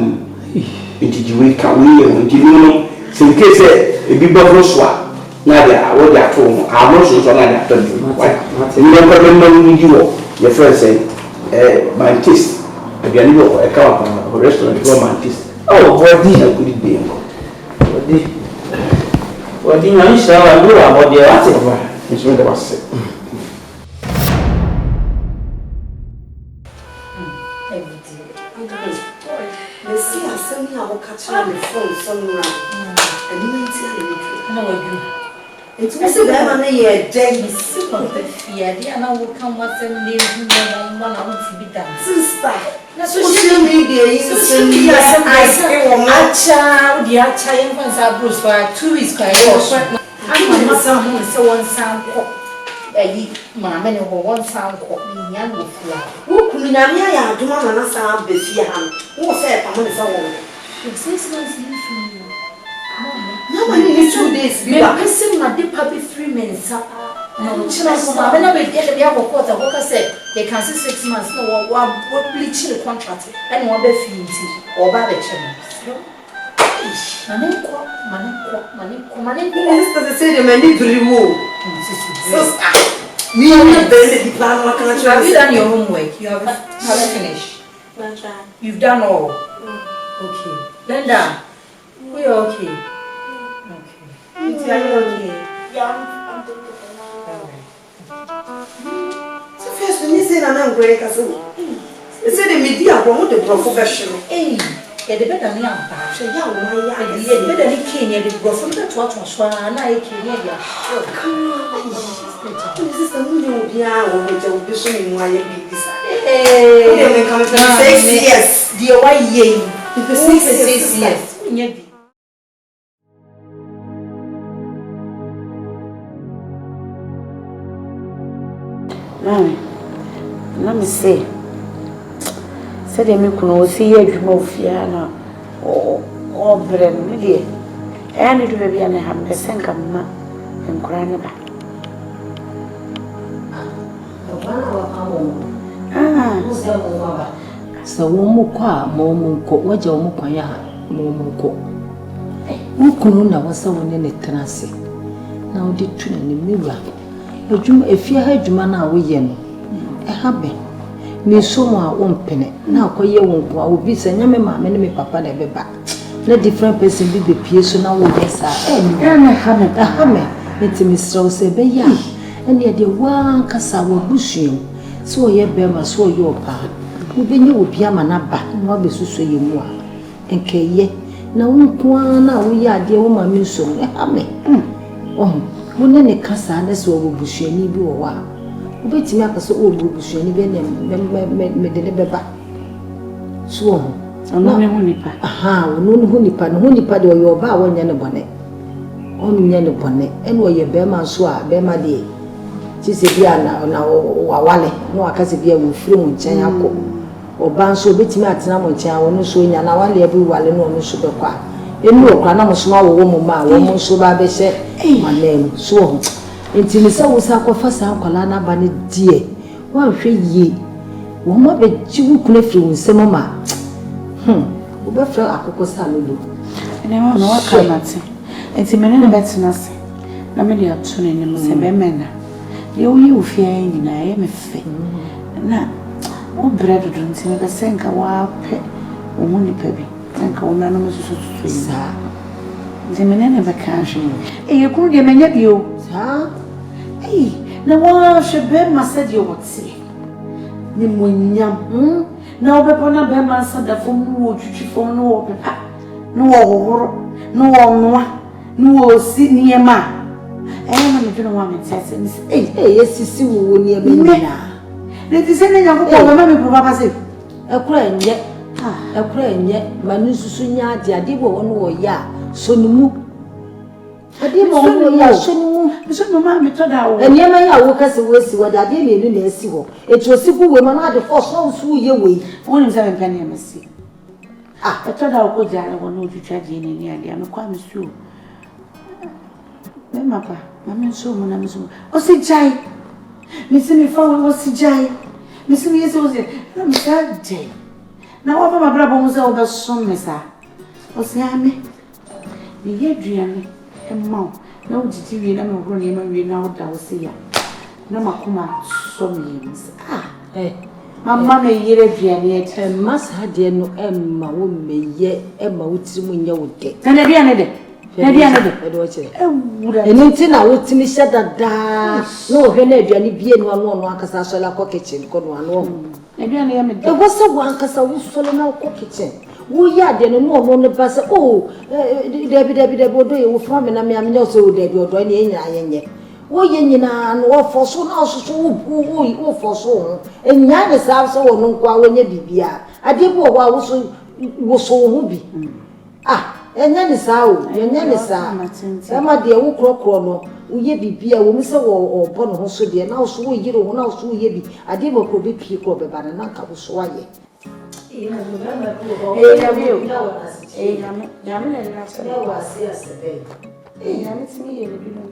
enti ji we ka we ya enti no se nke se e bi ba fro so na dia wo dia to mo a mo so na dia to ni ni ko be no ni ji wo your friend say my taste e bi ani wo e ka wa restaurant go my taste oh body na kudi be wadi na insha Allah do abodi e wate ba nso de wase Messi asemi a wokatra me phone somewhere. And you tell me. na wadu It's also that man ye dead si ko te fia dia na wo kan wasem le hu na na wo ti bida sister. na Social media is I say acha di acha yen fan sa bros for 2 weeks kwa yo ama ma sa hu se won san ko maame ne ho won san ko ni nya no fia wo kunu nyame ya adoma na na sa be fie ha wo se pa mo ne sa wo 6 months you feel no many 2 days me person ma de pa be 3 minutes no chira so maame na be de be akokota wo ka say they can see 6 months no wa bleach the contract and wo be fie nti o ba be chema Manen ko. Sister say the man need remove. Sister. Me and the plan what can I have you done your homework? You have finished. You've done all. Okay. Linda, we are okay. Okay. Are you okay? Yeah, I'm doing so first when you say I'm great, I said, they say the media want the professional. Hey. The better me am ba she ya wo ya the better ni Kenya the go from that what so na e Kenya dia this is the new bia wo je obi so ni mu aye bi sa eh me come 6 years the why ye 6 years nya bi Mami, let me say. Said me kuno see adwuma ofia na o brem me de e ne do bia na ha me senka ma enkura ne ba so wo mu kwa mo mu ko waje wo mu kwan ya mo mu ko wo kuno na wasa wo ne ne tenase na wo de tuna ne miwa adwuma efia ha adwuma na wo ye no e ha be me so mo a wompene na akoye wonko a obi se nyame maame ne me papa na beba na different person bi be pie so na wo yesa na ha me metimi sro se be ya ene de wan kasa wo busuem so ye be ma so ye opa wo be nye obi ama na ba na be suso ye mu a enkeye na wonko na wo ye ade wo ma me so ha me wo ne kasa na so wo busueni bi wo wa ubetimi akaso obubusuani be me de beba so ono ne hunipa ono ne hunipa no hunipa de oyo ba wonya ne bone nya ne bone ene oye be ma so a be ma de ti se bia na wawale no akase bia wo firi mu nchen akọ oba nso obetimi atena mu nchen awo no so nya na wale bi wale no no so be kwa enu okra na mo so ma wo mu ma wo mo so ba be hye manem so enti ni se wo sa kofa sa akwala na ba ne die wa hwe yi wo ma be ji wo kula firi wo nsem ma wo be fra akoko sa lolo ene ma no waka mate enti mene ne betena se na me dia to ne nim se be mena ye wo yi ofia yin na ye me fe na wo bread do enti me be senka wa pe wo mu ni pa bi senka wo na no me susu sa enti mene ne be ka hwe ye kuru de menya bio sa na wa shebe masadi wotse ni munyam na obepona be masada fom no otwitwi fom no opepa no wohoro no wonwa no osi niema na me dwene wa metese ni yesisi wo niema nyina ne ti se ne nyankopɔ mama me pro papa se ekura nye manu susu nya ade bo wono wo ya so ni mu ade bo wono ya so ni mu so mama me to da wo eniema ya wo kase wo si wo da ade me nu na esi ho etu osiku we ma na ade force na usu ye we woni se me pene me si to da wo ja wo no twitwa je ni ni ade me kwa me su me mapa mama so mo na me so o si jai me si me fa wo si jai me si me yeso o si na me sa jai na wa mama bra bo mo se o be so me sa o si ame ni ye duane emma na o titi wi na me horo ni ma wi na o da o se ya na makoma so me yin mama me yire duane e masa de no emma wo meye emma wo tiri mu nya wo de na duane de na duane de e do kire eni ti na wo timi hye dada na o hwe na aduane bie no ano akasa so la ko kitchen ko no ano na duane ya me de e go se wo ankasa wo so na ko kitchen wo ya de no no ne ba se debi odo ye wo fa me na me amnya so debi odo ne nyina yenye wo ye nyina no wo fo so na so wo fo so enya ne sa so wo no kwa wo nya bibia ade bo wo wo so ho bi enya ne sa o enya ne sa e ma de wo krokro no uye bibia wo mse wo bono ho so de na so wo yire wo na so uye bi ade mo ko be pie ko be ba na ka wo so waye ya me na so ya wa se asebe ya me timi ye bi no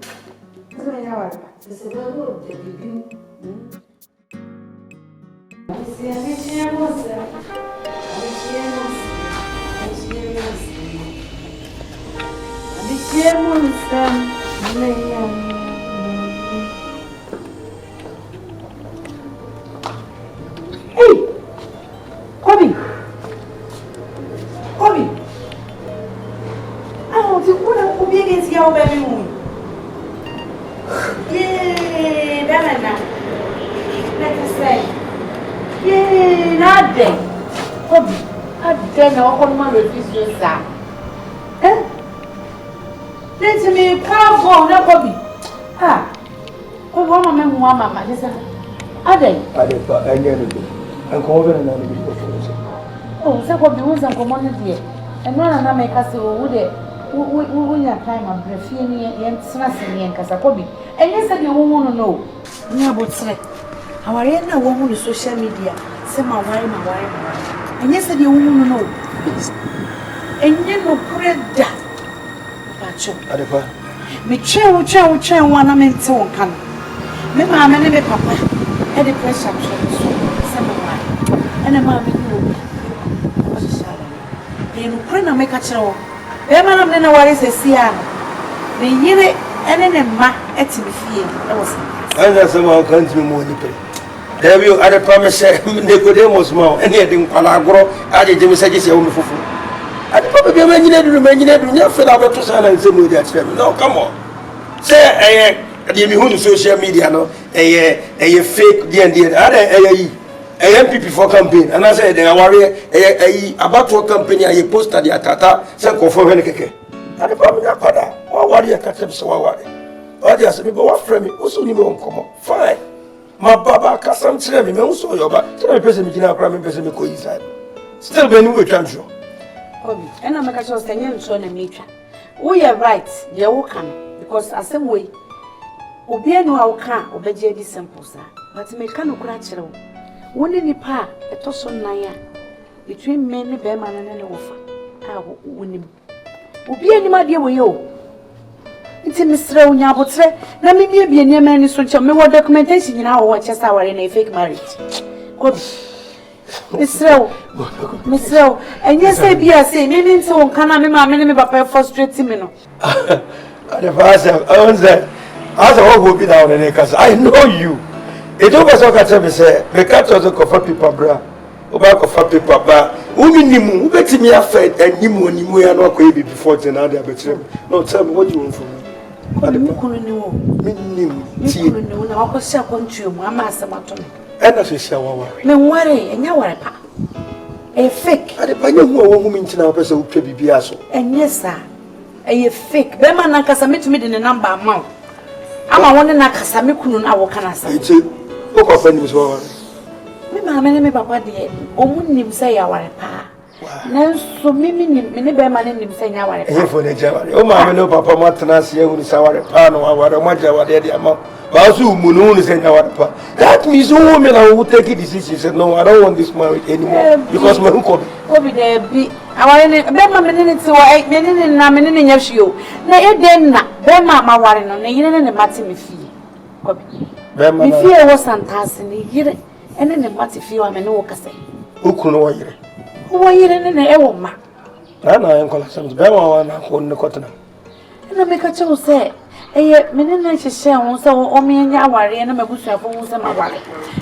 so me ya wa se be wo de bibi se a me tinha moça Hey, Kobe. Ah, tu pura o bem esse ao bem muito. Yeah, banana. Let's say. Yeah, nada. Kobe, até não como uma refeição já. Let me come na Kobe. Ah. O mama me mama, listen. Ade pa engene do. Anko be na bi ko so. Oh, se Kobe won san komo ne de. E no na me ka se wo de wo nya time abrafie ni yen tsena se ni nkasa Kobe. Enye se de wo hu no. Ni abotre. Aware na wo hu no social media. Se ma ware. Enye se de wo hu no. Enye no preda. Pacho. Ade pa. Me twen wana me nte won kan. Me ma me ne me papa. E de pressure so. Se ma wa. Ene ma me no. O se sala. E no prena me ka kire wo. E ma na me na ware se sia no. Me yire ene ne ma eti me fie. E wo se. Anga se ma kan ti mo ni pe. David ade pa me se Nicodemus ma ene de nkwala agoro aje je me se je se wo me fufu. I don't know if you're not to sign and say, no, come on. Say, the social media, no, a fake D&D, a MPP for campaign, and I said, they are about to company, I posted the Tata, some for Heneke. I don't know what you catch them so. I just remember what frame also you won't come on. Fine. My Baba Cassam tell me, also your back. Tell me, person, you know, prime person, go inside. Still, when you can show. Obi, ena meka cho say nyem so na metwa. We are right, dey wo kan because asem we obi enu a wo kan obeje di simple sa. But me kan okura kire wo. Woni nipa etoso nan ya. Between men ne be man ne wo fa. Ah woni. Obi enu ma de wo ye o. Nti misre wo nya abotre na me bie bie ne man ni so che me wo documentation nyina wo chesa ware na fake marriage. Obi Misrel, and yes, I be a say, meaning so can I me papa frustrating me no. The first I said, as a whole will be down in because I know you. It was so catch me say, the cat was a coffee paper bra. About coffee paper bra. Who bet me a fed and you are not going before the other bedroom. No, tell me what you want from me. And as we shall worry. Me worry, and you worry pa. A fake. I depend on who means now person who be biaso. And yes, sir. A fake. Bema na kasame to me the number amount. Ama wone na kasame kunu na wo kana sa. It's a book of friends worry. Me ma me papa de omunim say ya worry pa. Nanso mimi ne bema ne nim say ya worry pa. For the jawari. O ma me no papa matana se hu ni sawari pa no awara ma jawari de ama. That means women who take a decision said, no, I don't want this marriage anymore because my uncle. Obi there be. I want Bema minute to 8 minutes and a minute in your show. Nay, then, Bema, my warren on the yen and the matty me fee. Bema, if you was fantastic, here and then the matty fee, I'm an old say. Who could know you? Who are you in the air, ma? I am calling some Bema and I couldn't cotton. And I make a chose say. Eh, minute she share on so o me nya ware na mabusu afo so ma ware.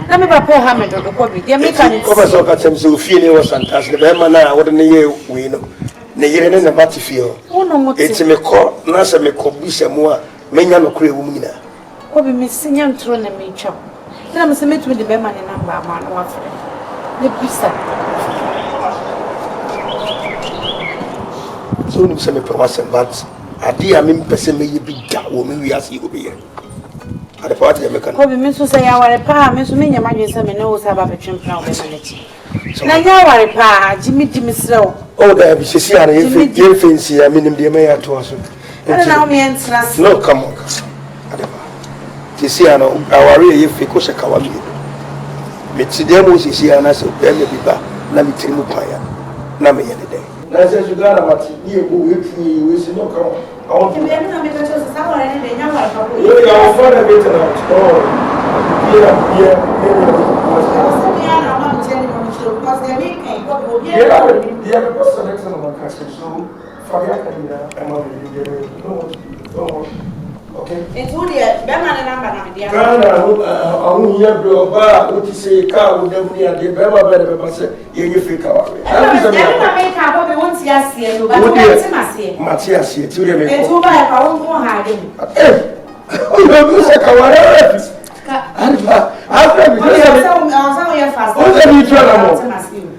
Na me papa ha me do ko bi. Dey make an ko so ka tem so fie ne was fantastic. Be ma na wo de ne ye we no. Ne yire ne na mati fie o. Ono mo ti. Eti me ko na se me ko bi se mu a menya no kure wo mu nyina. Ko bi me sinya ntro na me twa. Na me se metumi de be ma ne number ma na wa fere. Ne bisa. So ni se me promise but Adi am person me be da wo me wi ase obi ye. Ade pa ade me kan. Ko bi me so say ya ware pa me so me nya madwen say me ne wo sa ba betwem plan be ma nechi. Na nya ware pa jimi srew. Oh da bi sesi ara ye fancy ya me nim de me ya to aso. Ana na o me entra. No come on. Tisiano, our real Ficosha Kawami. Metsidemo Sisiana, so then the Biba, Namitimu Paya, Nami any day. That's as you got about you, we see no come. I want to be a father better out. Oh, okay. It's who the Beman number. I won't hear about what you say, car would never be a Bema better, but say, you figure out. I make up what we want to see, but Matthias here, to them. And to buy our own hiding. Oh, you say,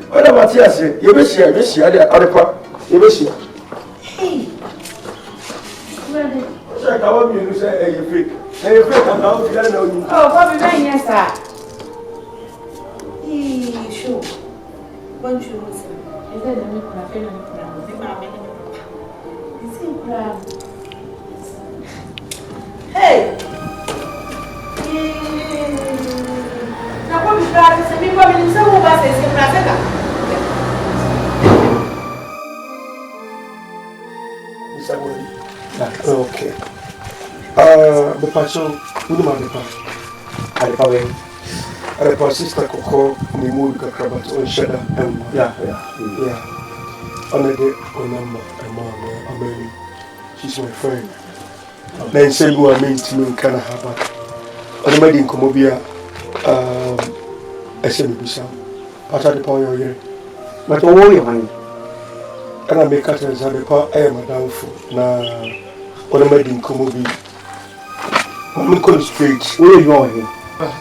What Matthias said, you wish you wish you had the other part, you wish you. I want you to say, hey, you fake. Hey, you fake, I'm out to get know you. Oh, Bobby, yes, sir. Sure. Bonjour. Is that the new craft? Hey! Now, what is that? It's a big woman in some of us is in Brazil. Okay. The passion, who do the sister Coco, the mood Kakrabat on Shedder, and yeah. On the day, on number, and mom, she's my friend. Then say you are meant to me in Canahaba. On the wedding, Comobia, SMBisa, part of the power here. But all your money. And I make cut as I am a downfall. Now, on the wedding, Comobi. I'm going straight. Where are you going?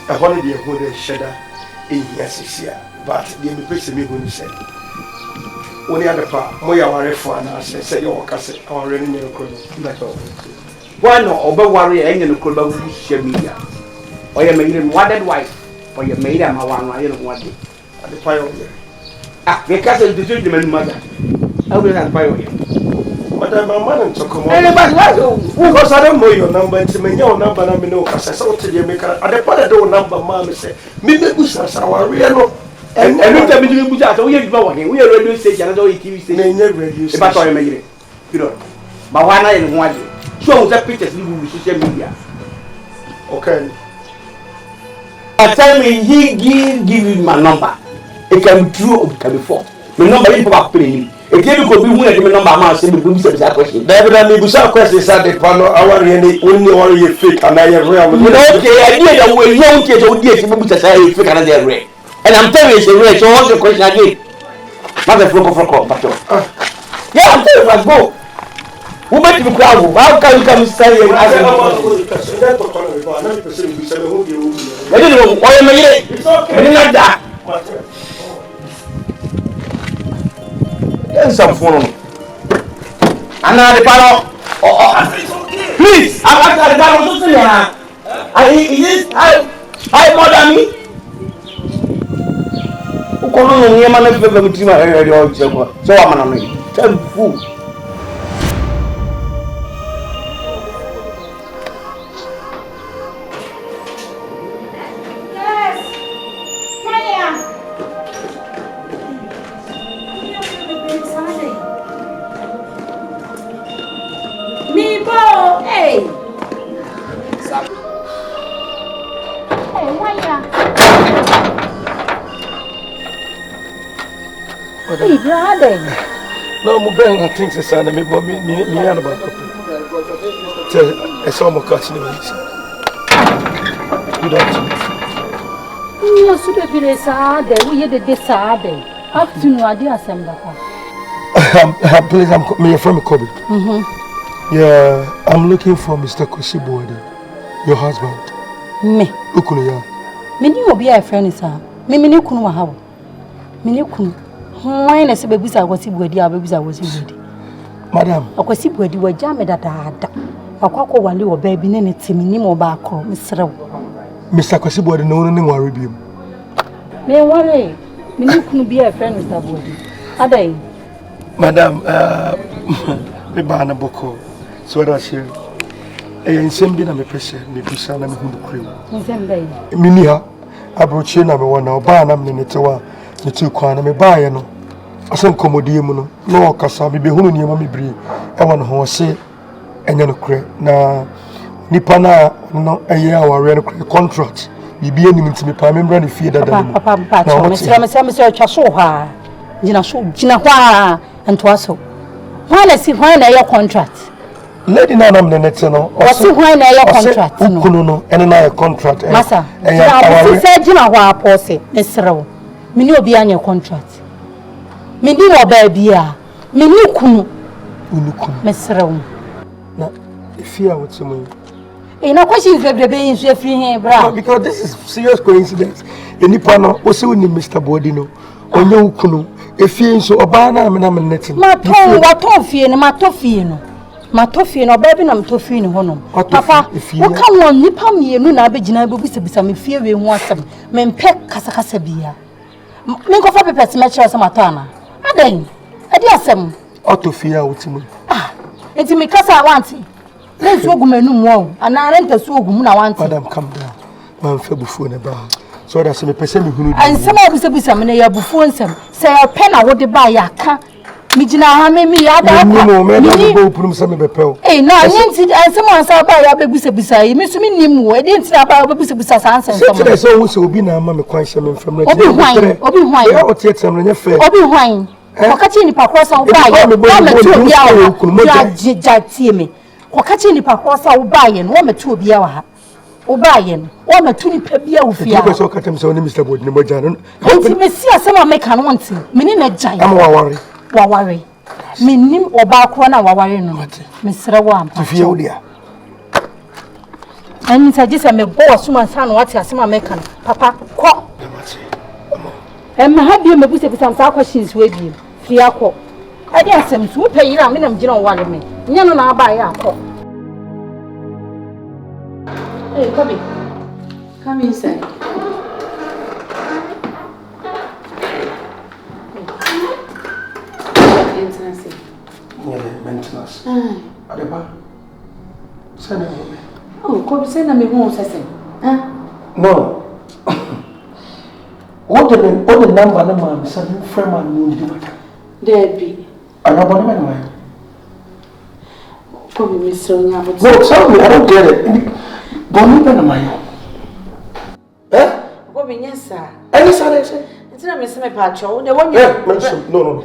I wanted to hold a shedder in Yassia, but the person me who said, when the other part, Moya worry for an answer, say your cassette, or any new crowd. Why not over worry any of the crowd of media? Or you made him one wife, or you made him a one one day at the fire. Ah, the castle is the man mother. I will not buy you. But I'm a man to come on. Because I don't know your number, and to me, your number, and I know, because I saw to you make a part number, Mamma said, maybe we shall our real. And look at me, we are ready to say, another TV station, never use the battery made. You know, but why not in one? Show the pictures with social media. Okay. Tell me, he give you my number. It can be true or it can be false. The number is about playing. If you could be one of the number, I'm saying, we will that question. David and me, we shall question Saturday, Pano, our only warrior fake, and I have real. Okay, I did that way, young kids, or dear, to say, fake another ray. And I'm telling you, it's a ray, so what's the question again? Mother for but yeah, I'm telling you, let's go. Who made you crowd? How can you come stay here? I don't know, why am I here? It's okay, like that. Some phone. And now the panel. Please, I'm at the panel. I bother me. Who come on here, man? If you team area, so I'm not me. Tell fool. Hey, brother. No, I'm going to think it's an enemy, but me about tell I saw my catching him. You don't. You should be the sad, we had the sad. Up to no idea, assembly. Please, I'm from Kobe. Yeah, I'm looking for Mr. Koshibuode, your husband. Me. Ukunuya. Me ni obi a friend sir. Me ni kunu wa hawo. Me ni kunu. Why na se bebusa Koshibuode a bebusa Koshibuode. Madam. Koshibuode wa jame dadaada. Akwakọ wale oba bi ne ne timi ni mo ba akọ mesrew. Mr. Koshibuode no ne worry bi. Me worry. Me ni kunu bi a friend Mr. Buode. Adai. Madam, me ba na boko. So that's here. And same dinner, my pressure, maybe son, I'm going to cream. Minia, abrochi na me wona oba na me netewa ne tu kwan na me baaye no asem komodie mu no na okasa me behunu niam me biri e wona ho se enye no kre na nipa na no eye aware no kre contract bibi enim ntimi pa me mbra ne fie dada mu papa me se twa so ha gina ho a ento aso wala si hwan na your contract lady na nam ne nete no osi hwan na your contract no ukunu no ene na your contract masa ya osi se gina ho a pose mesrew mini obi anya contract mini wo ba bia mini kunu mesrew na ifia wotimu na question bebrebe nso afiri hen bra because this is serious coincidence enipa no osi woni Mr. Body no onye ukunu efie nso oba na me na me nete ma ton fie no matofie no ba bi na matofie ni hono papa wo ka won nipa mienu na abegina bebisa me fie we hu asem me mpe kasa bia me ko fa pepet me kire asem atana adan adi asem otofie a wotimu enti me kasa wanti le so ogumanu mu o ana renta so ogum na wanti madam calm down man fa bufu ne ba so that se me pese me hunu ansem abisa me ne ya bufu nsem se ya pe na wo de ba ya ka mijina ha me ya da no me na go prum se me bepel na nti ansem ansa ba ya begusabisa yi me so me nim wo e de nti na ba begusabisa sa ansem so me so wo se obi na ma me kwan hye me mfam na obi hwan ya otie me nya fe obi hwan okachi ni pakrosa wo ba ye na metu obi awa ya tie me okachi ni pakrosa wo ba ye no metu obi awa ha wo ba ye no wo metu ni pa bia wo fia ko so katem se oni Mr. Body ne moja no nti me si asem ameka no nti me ni na jan am waware menim oba ko na waware no mesre wo ampa fie wo dia ani saje se me bo suma sa no wate asem ameka papa ko ha bi me buse bisa sa questions we bi fie akọ ade asem su pe yira me nam gina wale me nya no na aba ya akọ come inside. Maintenance. Adepa. Send me. Oh, come send me home, sese. No. What the number na ma send friend man no di mata. There be. Anaba na ma. Come me so nya but. No, tell me, I don't get it. Boni na ma yo. Come nya sa. Any say say. Ntina me se me pa cho. De won you. No.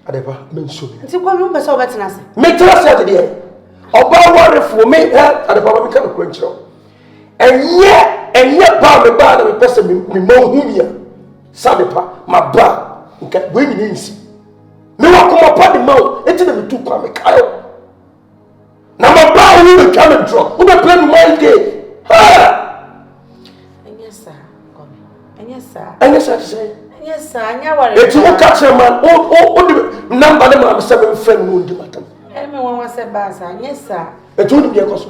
Adepa menso. Nti kwa me so betina se. Me tell say ade dey. Oba worry for me adepa me kan kwanchiro. Enye ba me ba na me pese me mo humia. Sadepa ma ba. Nka we ni nsi. Me wa ko pa de ma enti na me tu kwa me kayo. Na ma ba we be come and draw. We be play my game. Enye sa to say. Yes, sir. Anya worry. Eti o catch man. O number dem am say me friend no ndi matam. Me won say ba sa. Yes, sir. Eti o ndi e koso.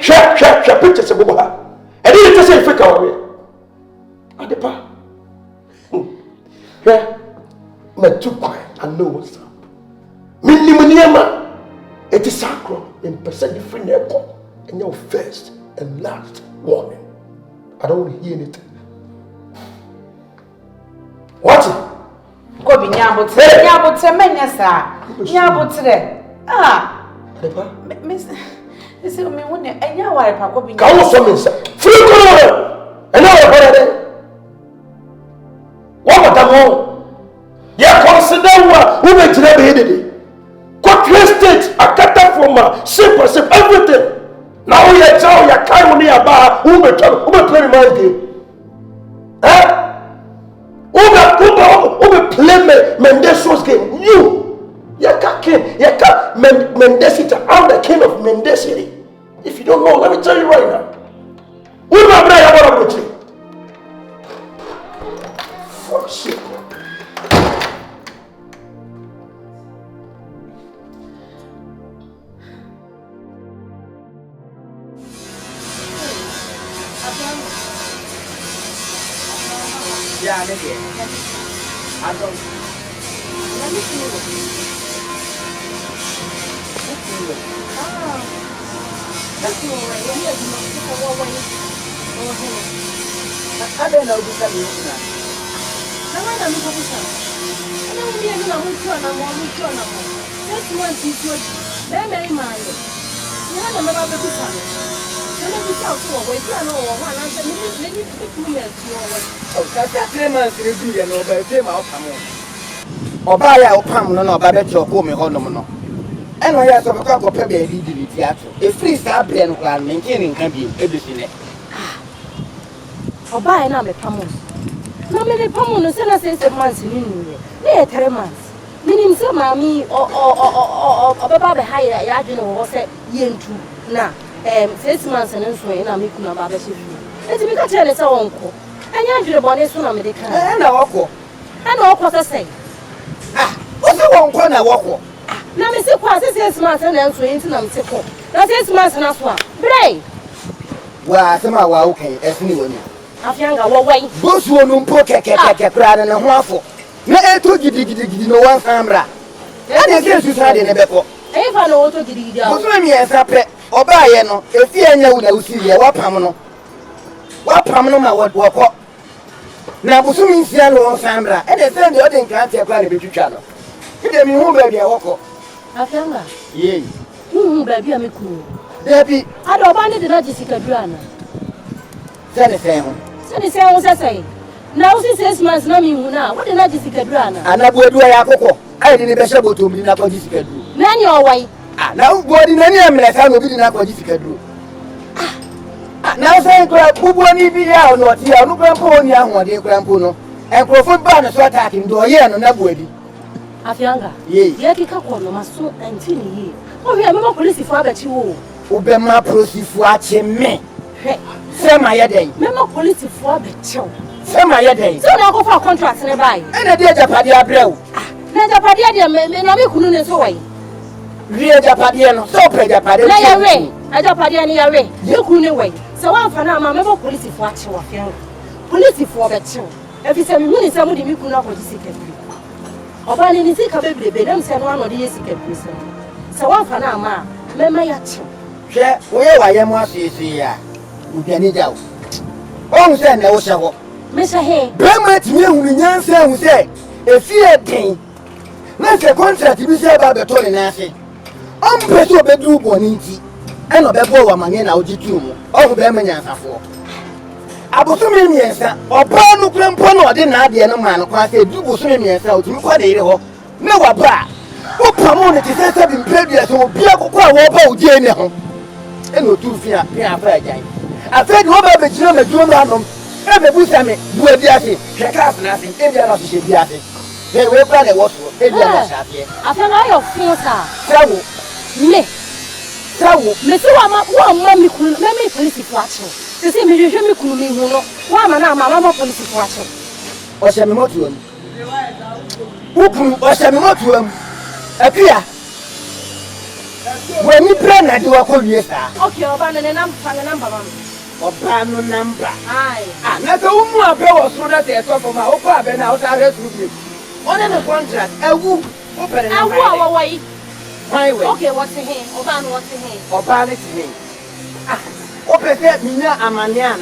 She picture se bobo ha. E dey to say fake away. Adepa. Yeah. Me too quiet. I know what's up. Me ni mo niema. It is sacro in person different echo. And your first and last warning. I don't want to hear anything. What? Go be nyabotre menya sa. Nyabotre. Adepa. Miss me won enya ware pa go be. Ka wo so me sa. Free go no. And now what are what am ya consider what we be tire be dede. Quote state akata from ship everything. Now you tell ya kai money aba who be play my game. Who play Mendesio's game? You can't Mendesita. I'm the king of Mendesity. If you don't know, let me tell you right now. Who my brother about you? Fuck shit. Yeah, maybe. I don't. Let me see. I don't know this. Obaya opam no obabe ti okwo me honom no eno ya so bekwa kope be di di theater e free star brain no plan maintain nkan bi ebisi ne Obaya na me pamo na me pamo no se na 6 months ni ni na 3 months minim se mami obaba be hire ya adwene wo se yentu na 6 months ne so na me kuna ba be hye eti bi ka chere se wonko anya adwene bone so na me de kan na woko se se Osi wonko na woko na me se kwa 6 months na so yenti na me se ko na 6 months na so a brei wa sema wa okay esini woni afianga wo wai bosu onu mpo keke kra na ho afo na eto gidi no wan samra ade ke susa de ne beko fa no oto gidi a bosu mi ensa pe oba ye no efi anya wu na usi ye wapam no ma woko na bosu mi nsia no wan samra ade se de ode nkan te kwa na betwitwa no ide mi hu ba bia woko afianga ye ba bia me ku debi ade oba ne de na jisika duana sene se ho say na usi 6 months na mi hu na wo de na jisika duana anabu edu ya akoko ai de ne be shebo to mi na ko jisika du nani owai na ugodi nani amle sa no bi na ko jisika du na say ko bubu ni bi ya no ti ya no krampo ni ahode krampo no enkrofo ba na so attack ndo ye no na buadi afianga ye kika ko no maso anti ni ye o hia me ma police fo abachi wo ube ma prosifu ache me sema ye den me ma police fo abachi sema ye den so na ko fa contract ne bai ene de japade abrew na japade de me na me kunu ne so wai rie japade no so pre japade na ya we ajapade ne ya we ye kunu ne wai so wa fa na ma me ma police fo ache wa afianga police fo abachi efi se mi hu ni se mu di mi kunu akọ jisika bi oba ni sika bebrebe dem se no ano de sika bi se wa fa na ma me ma ya che hwe oye wa ye mo asisi ya ubiani jawo on se na wo se ho me se he bema timi hu ni nyansa hu se efie den na se contract bi se ba be to ni na ase on peso obedu boni nti eno bebo wa manye na ojitu mu o bema nyansafo abosome miensa oba no krempo no de na ade no ma no kwa se du bosome miensa o tumi kwa de ire ho na wa ba o pamo ne ti se bi mpebia so obi akokwa wo ba o je ne ho e no tu fi a fa ajan afa de wo ba be jira ma juo ma nom e be busa me bu adi ase hwe class na ase e bia na so bi ase e we bra de wo so e bia na sa ase afa na yo futa sawo me sawo me se wa ma mi kunu me me police fo ache se mi hwehwe mi kunu mi hu no wa ma na ma police fo ache o se me motu am ukunu o se me motu am apia when you pray na de wa ko wie sa okay oba ne number ma oba no number ai na so umu abe wo so na te so for ma o pa abe na o sa re through me on the contract ewu o pere na ewu awai why we okay what's here oba no what's here oba ne ti me o pese minya amania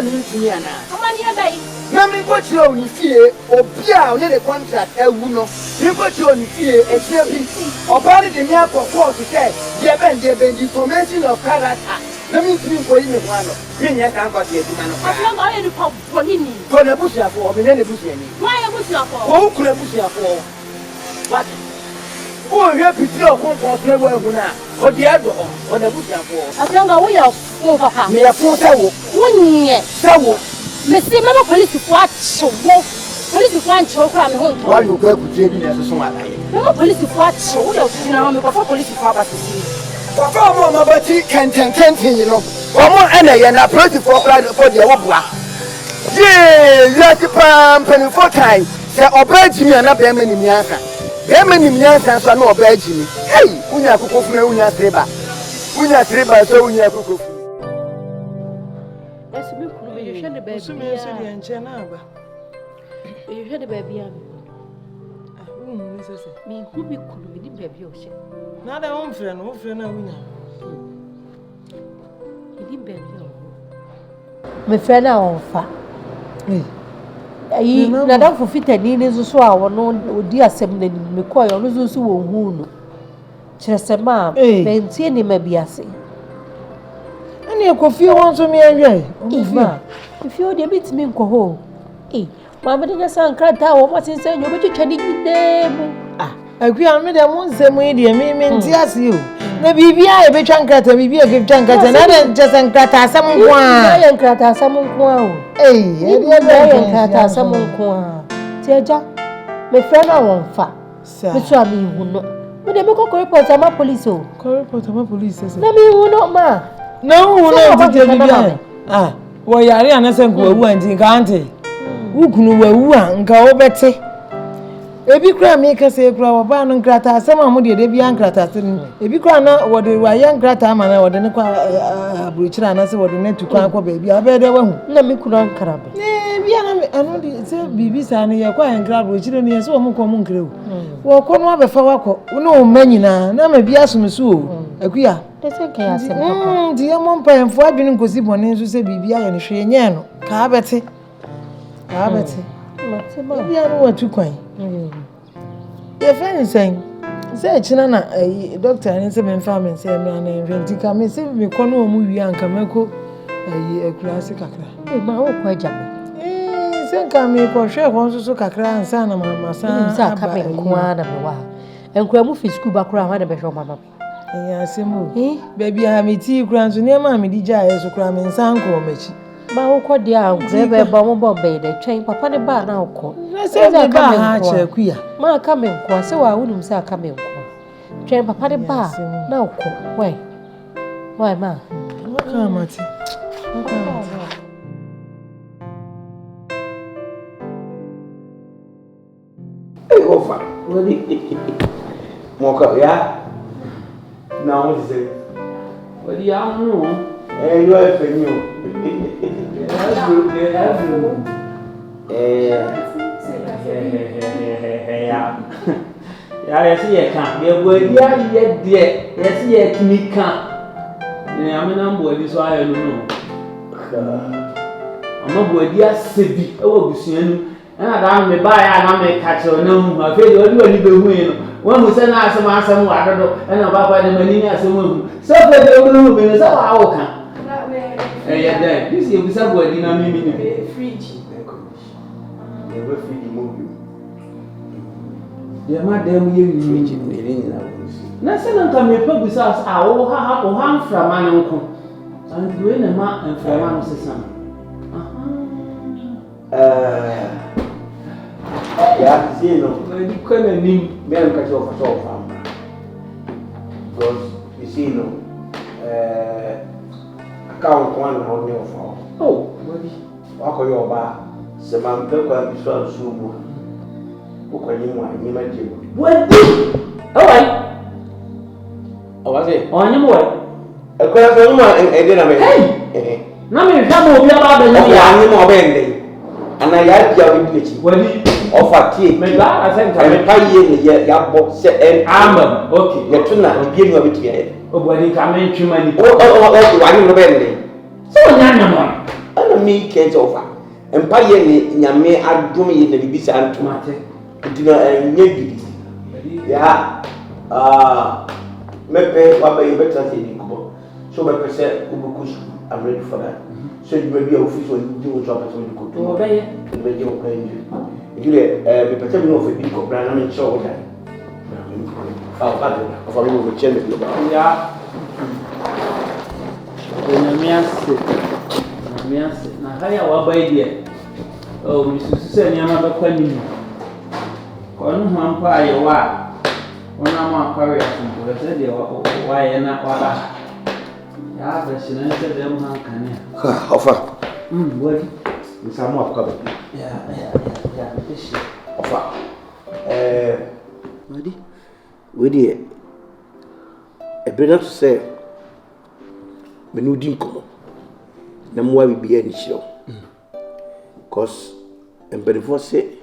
mi ntumi ana amania bai na mi ko chiro ni fie obi a o the contract ewu no mi ko chiro ni fie e tie bi oba ne de mi akoko to say je ben information of character na mi ntumi ko yi me ho ano mi nya kan ko tie duma no afia ma ye ni pop bonini ko na busia fo o me ne busia ni why ye busia fo o ku na busia fo what o ye pitiro ko ko se wo ehuna o di ado o na busia fo afia ma wo ya fo papa me ya fo sawo wonye sawo me se ma police fo ache wo police fo anche wo kra me ho nto wa yo ko akutie bi na so so ala ye me police fo ache wo ya otina ho me ko police fo abasisi papa mo ma bati kenten you know omo ene ye na police fo kra for de wo boa ye yati pam pen for time se oba jimi na be ma ni miansa be ma ni miansa so na oba jimi hey unya akoko funa unya treba so unya akoko funa esumi kunu be hwe ne ba Sumi nso de enche na aba. hwe ne ba bia me Ni sese. me hu bi kunu bi di ba bia o hye Na da won frɛ no, wo frɛ na wunya. di baby me friend na on fa ayi na da for fitani ni so a wono odi asem na ni me koy ono so wo hu no kire se ma me ntie ni ma biase ani ekofie won so me anwe ma if you dey bit me nko ho ma me dey san krata wo mo tin se nyo be twetwa ni gidem akua me de mo nsem yi de me nti ase o na bibia e be twa nkrata bibia ke twa nkrata na de je nkrata asem nko a ya nkrata asem nko a o e de ya nkrata asem nko a ti eja me friend na won fa me so ami hu no me de me ko report ama police o ko report ama police se na me hu no ma na hu no ti bibia wo yare anase nko wawu anti nka ante wukunu wawu a nka wo bete ebi kura me kase kura wo ba no nkrata asem amu de bia nkrata asem ebi kura na wo de wa ye nkrata ama na wo de ne kwa aburuchira na se wo de ne tukwa akwa ba bia ba de wahu na me kura nkara be bia na anu de se bibi sa ne ye kwa nkra aburuchira ne se wo mu ko mu nkrewu wo ko no abefa wako no o manyina na ma bia asumsu o akua de se kan asem papa di ye mo mpamfo adwene nkosi bone nso se bibi aye ne hwe nye no ka abete bia no watu kwan ye friend say china na doctor ni se me fa me se me na invent ka me se me kono o mu wi anka meko akurase kakra ma o kwa jabe se nka me ko hwe ho nso kakra ansa na mama sa sa ka me ko ana me wa enkura mu fi school ba kura ha na be hwe mama ya se mo baby ha me ti kura nso ne ma me di ja yeso kura me nsa nko machi ma wo ko dia nkure be ba mo bo be de twen papa ne ba na okọ se de ba ha che kuya ma ka me nko se wa wunum se aka me nko twen papa ne ba na okọ why ma ka mati ofa wali moka ya na o se wali ya no yo e fenyo ya yesi ye kan ye wali ya ye de yesi ye kimi kan ne amena mbo adi so ayo no ama bo adi asebi e wo busuanu na da me ba ya na me ka che na hu afi de odi wali be hu no wa mu se na asem wa dodo na ba ba de mani ni asem hu so pe de hu be no sa wa wo kan yeah, then this is a boy in a minute. Fridge. Never feed the movie. Yeah, madam, you fridge in the ring. Nothing can be put with us. I will have a hand from my uncle. And you in a man and for one son. Yeah, see, no, you couldn't need men catch off a soul farm. Because you see, no, account one on your phone. Oh, walk on your bar. Some man, Pepper, be so soon. Book on you, you might do. What? All right. Oh, was it? On your boy. A class of woman and dinner. Hey, now you have more about the more bending. And I like your ability. What do you offer tea? Maybe I think I'm paying your box and armor. Okay, you're too not giving a bit to your oh, when you come in, you money. Oh, I know bending. So, Nana, I don't mean can't offer. And paying Yame, I'll do me in the Bibis and tomato. Yeah, maybe what you better say, so my percent, I'm ready for that. So you may be official when you do a job as well. You could do obey and make your paying you. You be pretending of a big brand. I'm sure that I'll follow the chairman. Yeah. Now, how you are by dear? Oh, Mrs. Send another queen. One vampire, why? One more career, I said, why and not what? Yeah, but she said, them how can you offer? What? Some more cover. Yeah. Offer. We dear. A brother to say, when you didn't come, no more will be any show. Because, and before say,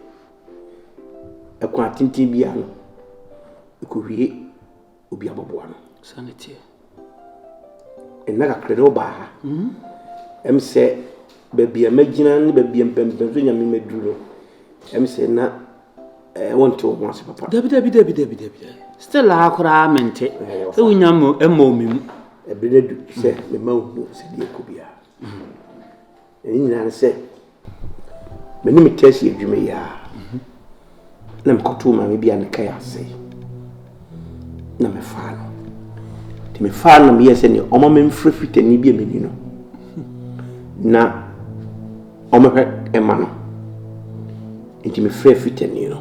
a quantity piano, you could read, will be a bob one. Sanity. enaka kredo ba ha em se baby amagina ne baby empempem so nyame meduro em se na want to once papa Debi. Still akura mente. Se unyam emmo mi ebiredu se me ma hu se die ko bia nyina se me ni metesi adwuma ya na mkoto ma me bia ne kai ase na me fa no ti me fa na me yese ne omo me mfra fitani bia me ni no na omo hwe ema no nti me fra fitani no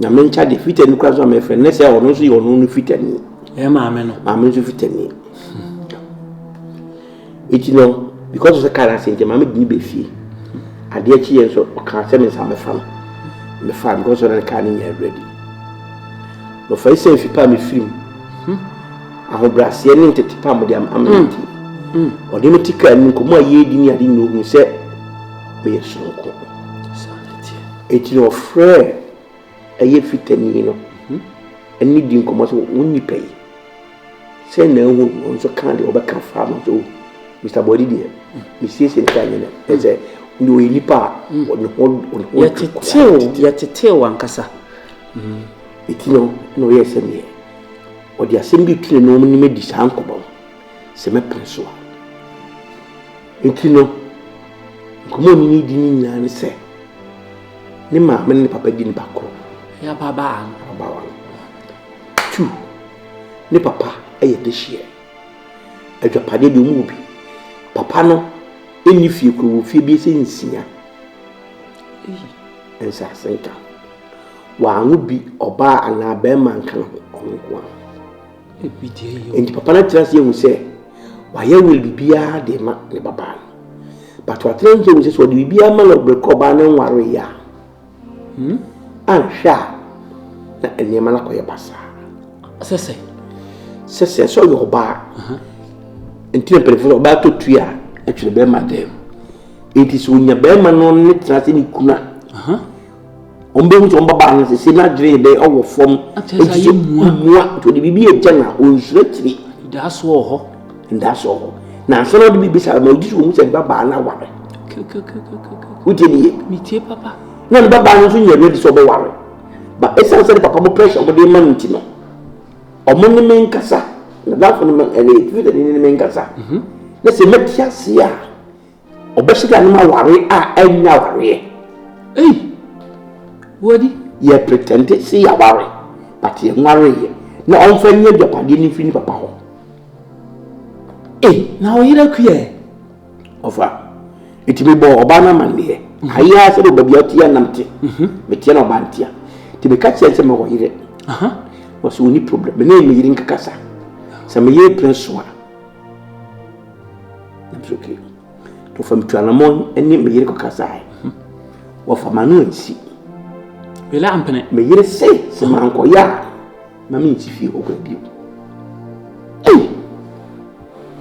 na me ncha de fitani kra so me fra ne se ono so yo no fitani maame no maame so fitani it no because of the car accident maame di be fie ade achi yen so ka se me sa me fa because of the car ni ready no fa ise fi pa me film ahobrase ni tete pa mo de amenti o de metika ni ko mo aye di ni ade no hu se me yeso ko it no frɛ aye fitani no eni di nkomo so wonni pay se na hu nso kan de obeka fa no so Mr. Body dear me see se nka nyene e say ndi o nipa ya tete wankasa itino no yes me o dia sembi tire no ni me di sankobo se me preso itino komo ni di ni nyane se ni ma me ni papa di ni bakro ya baba two ni papa eye de hie adwapade de mu bi papa no eni fie ko fie bi se nsia ensa senta wa anu bi oba ana be man kan onko ebide yo enti papa na trase hu se wa ye will bibia de ma ne baba but wa trase hu se so de bibia ma no breko ba na nware ya ansha na enyema na koye basa sese so yo ba enti na pelefo ba to tua etwe be ma dem enti so nya be ma no ne trase ni kuna ombe hu so baba na se na dre be owo fom eti mua to de bibi eja na onsure tiri daso ho na so no de bibi sa ma odi so mu se baba na ware uteni mi tie papa na baba no so nya ready so be ware ba esa se papa mo pressure mo de man nti no omo ne men kasa na da fo no man ele fi de ne men kasa na se metia se a obeshika no ma ware a anya ware wodi ye pretend see ya ware but ye ware ye na on fa nya dopade ni fini papa ho na o yira kuye ofa itimi bo oba na manne aya se do babia tia namte metia na oba ntia ti be ka se me ho yire was only problem me na me yire nkakasa se me ye prince wa it's okay to fam tuanamon eni me yire kokasa wa fa manu nsi bela ampene me yire se manko ya mami nti fi o gwabi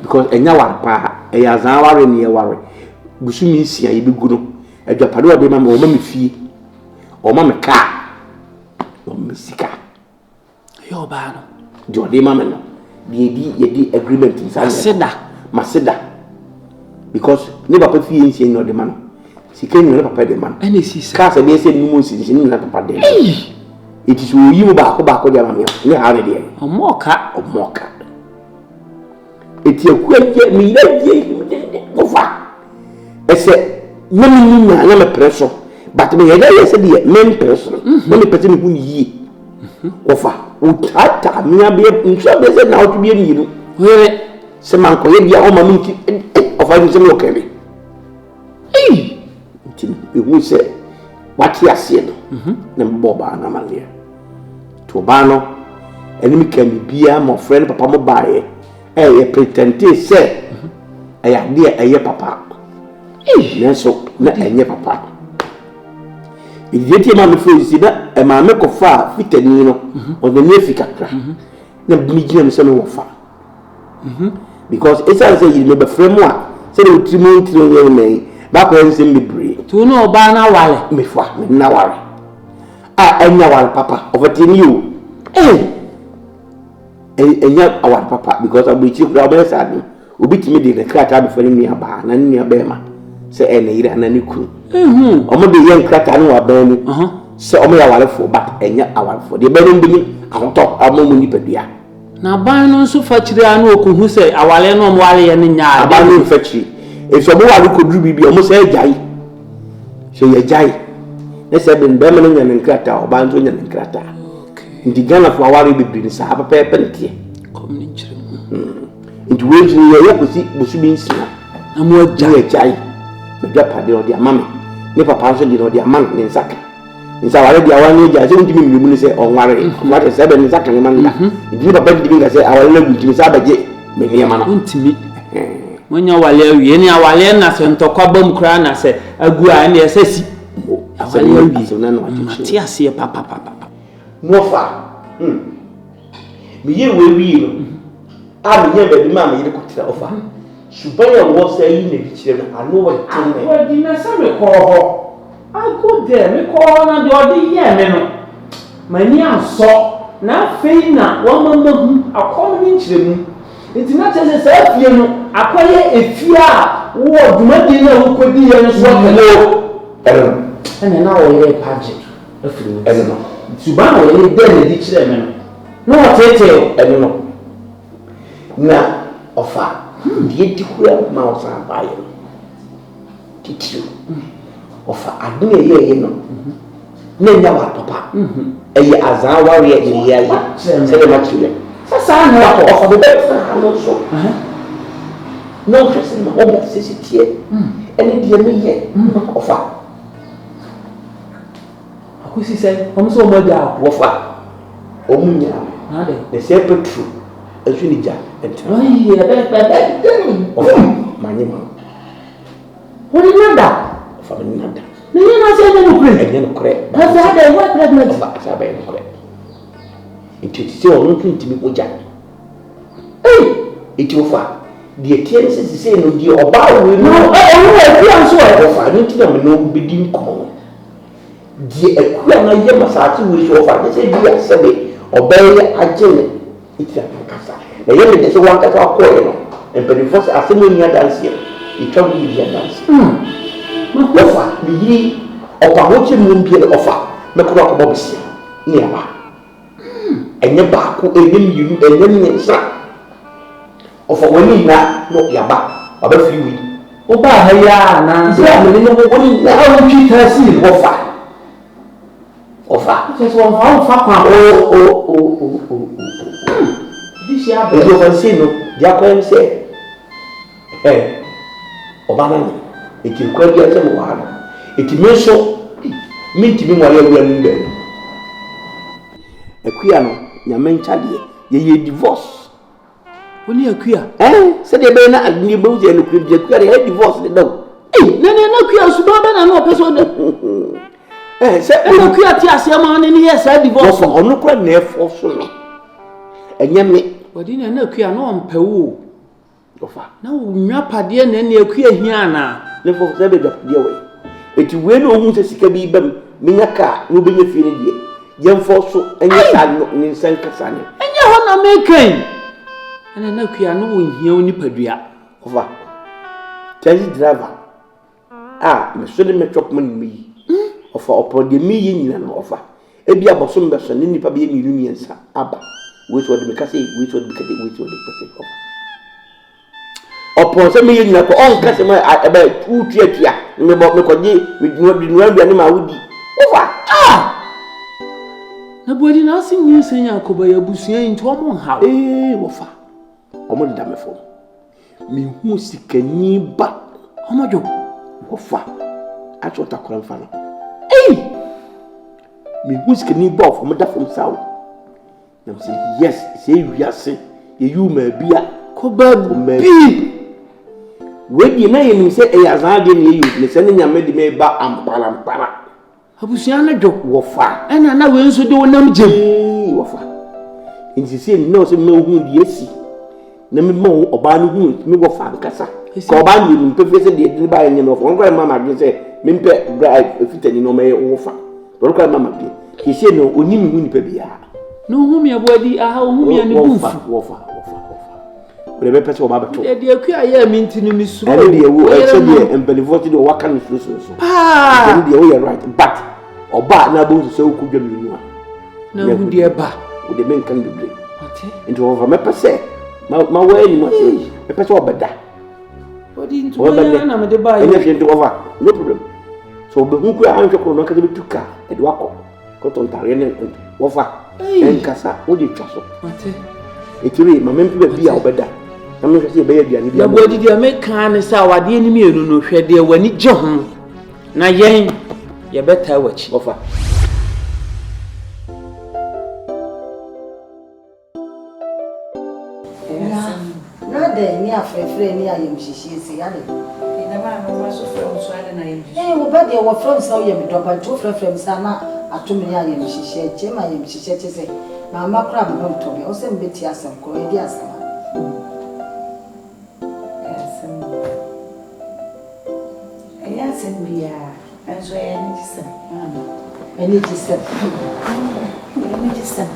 because enya warpa eya zan ware ne ware busumi nsia ye biguno adwapade wa de ma o ma me fie o ma me ka o me sika yo ba no do de ma me no ye di agreement inside maseda because ne papa fie nsia no de ma no sika ni papa de ma ene sisa ka se be se ni mo si ni na papa de it is wo yi mo ba ko de ma me ne ha de omoka eti akuaje mi yaje ofa ese nyami nya na me preso but me yaje ese de men preso no me pete me hu yi ofa o tata mi abe nso be se na o tubie ni no wele se man ko ye dia o ma mi ti ofa ni se me o kebe ti e hu se wati ase no na mbo ba na male to ba no eni mi kan bia mo friend papa mo baaye e pretende se aya dia eye papa neso na enye papa idie ma me fo si na e ma me ko fa fitani no o de ne fika kra na mi gina me se me wo fa because esa say you me be frame wa se de utrimo ntiro ye me ba ko ense me bre to no oba na wale me fa me na wale enya wale papa overtini you enya awar papa because abuchi kura obe sadu obi timi de krata be fani ni aba na ni abema se ene yire na ni ku omo de yen krata no aba ni se omo ya warefo but enya awarefo de be no bi ahoto amomu ni padua na ban no nso fa kire anu okohu se awale no mo wale ye ni nya aba no fa kire if omo wale ko duru bibi omo se jai se ye jai na se be be no nya ni krata oba nso nya ni krata ndi Ghana fo aware bibiri ni sa pepe ntie komni kire ndi weji ye yakosi busu bi nsina na mo jai me gapa de odi amame ne papa nso de odi amane ne nsaka nsa wale dia wani ja se ntimi mimu ni se onware wate se be nsaka ne manda ndi papa ndi nga se awale na ntimi sa baje me ne yama no ntimi wonya wale awie ne awale na se ntokwa bam kra na se agu a ne esasi awale awie so na no ati ase papa nofa mi ye we wi no a mi ye be ma me ye ko tira ofa subaya wo se yi ne bi kire no ano wa tene wa di na se me ko ho I go there me ko na de odi ye me no mani aso na fei na wo mama hu akọ ni nkire mu enti na tese se afie no akoye efie a wo dumadi na wo kodi ye no so kele ene na wo ye paje afiri ene no subana wo ye de na di kire me no no tete ene no na ofa die di kura ma o sa baye titio ofa aduna ye no na nya wa papa eye azan wari e ni ya ye se le matule sasa na ko ofa be sa no so no se ma o ba se tie ene die me ye ofa akosi se o so mo ja ofa o munya na de se petru esu ni ja entra ai e be ofa manyima woni nada ofa ni nada na ye na se de no kure enye no kure asa de what pregnant ofa asa ba no kure enti se o no ntimi ko ja enti ofa die tie se no die oba we no no e anso e ofa ni ti na me no be din ko die akua na ye masati we so ofa se dia se be obaye agene iti akasa na ye me de se wan kasa ko ye no empedifo se asemo nya dance itwa bi dia dance ofa bi opa ho che mu mbie ofa me ko ko bobisi ni aba enye ba ko enyem yiru enyem nyensa ofa woni na no yaba aba free wi oba ha ya na se amene no woni na ha ntwi tasi ofa se so fa kwa o this ya be yo fancy no dia ko em se oba na ni eti kwa dia se mo wa eti me so minti mi mo ya wura ni be akuya no nyame nchade ye divorce woni akuya se de be na ni be uze no kuri akuya ye divorce de do na akuya su ba na no person de se akuya ti ase ma ne ye sa divorce ono kura na efo so no enye me wadi na akuya no mpewo ofa na unwa pade na ne akuya hia na le fo se be dapde we eti we no hu se sika bi bam minya ka no be nya fie ne die yemfo so enye sa no ni nsan kasa ne enye ho na mekan na akuya no wo hia oni padua ofa taxi driver me so de me chop man mi ofa opo de mi ye nyina no ofa ebi abosom be so ne nipa be ye mi nsa aba we so de me kase we so de kate we so de kase opo se me ye nyina ko on kase ma aba tuatua me bo me ko je me dinu bia ne ma wudi ofa na bodi na sin nyi senya akoba ya busua nti omo ha ofa omo da me fo me hu sikani ba omojo ofa acho ta kora mfa no me hu sikani ba of mo da fo msawo na me say yes say wiase ye yu ma bia ko ba bi wedi na ye nim se e yazan de ne yu ne se ne nyame de me ba ampara abusua na dwo wofa ena na we nso de wonam gem wofa insisi no se me hu de esi na me mo oba no hu me wofa nkasa ko oba ni nim pefe se de ba yen no won kwa mama de se me mpe bride fitani no me wofa won kwa mama de kisi no onim hu ni pe bia No hum ya body aha hum ya ni bufu. Wofa. We be pese o ba beto. De akua ya mi ntini mi suru. Ene de ewu e se de empelifo ti de waka no so. Ene de we right but oba na bo so ku dwa mi nu a. Na hu de ba. O de men kan bebre. Ate. Into over me pese ma we ni mo se. Me pese o beda. Body into na me de ba yo. Ene into over. No problem. So be hu ku an hwe ko no ka de tuka e de wako. Ko ton tare ne wofa. En kasa o de twa so. Ate. Etiri ma me mpe bia obeda. Na me hwese be ya bia ni bia. Na body de me kan ne sa wade ni mienu no hwe de wani je ho. Na yen ye beta wachi. Wofa. Nada ni afrefre ni ayemhihie se yale. Ina ma no so from so ade na yemhihie. Wo ba de wo from so yem do ba to frefrem sa na atomi ayemhihie che ma ayemhihie che se. Mama kura ba mto me o se mbeti asem ko e di asem. Asem bia enso ya ni jisem. Eni jisem. Eni jisem.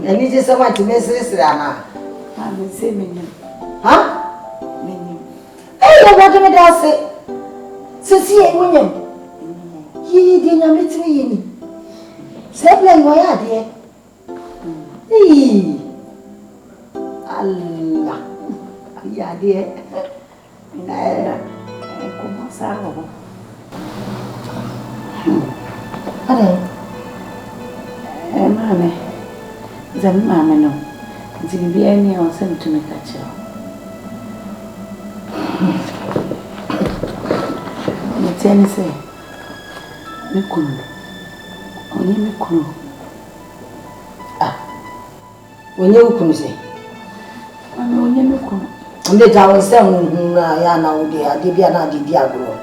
Eni jisem ati mesiri ana. Ma me se menyim. Ha? Menyim. Eh, ya ba me da se. Sisi e munyem. Yi di na metri yini. Se bla yo ya de. Allah. Ya de. Como sabe? Ade. Mame. Zami mame no. Nti bi ani o se ntumi ka cheo. Metiani se. Mikunu. Onye mikunu. Onye ukunu se. Onye mikunu. Nde jawo se na ya na odi ade bia na ade di agro.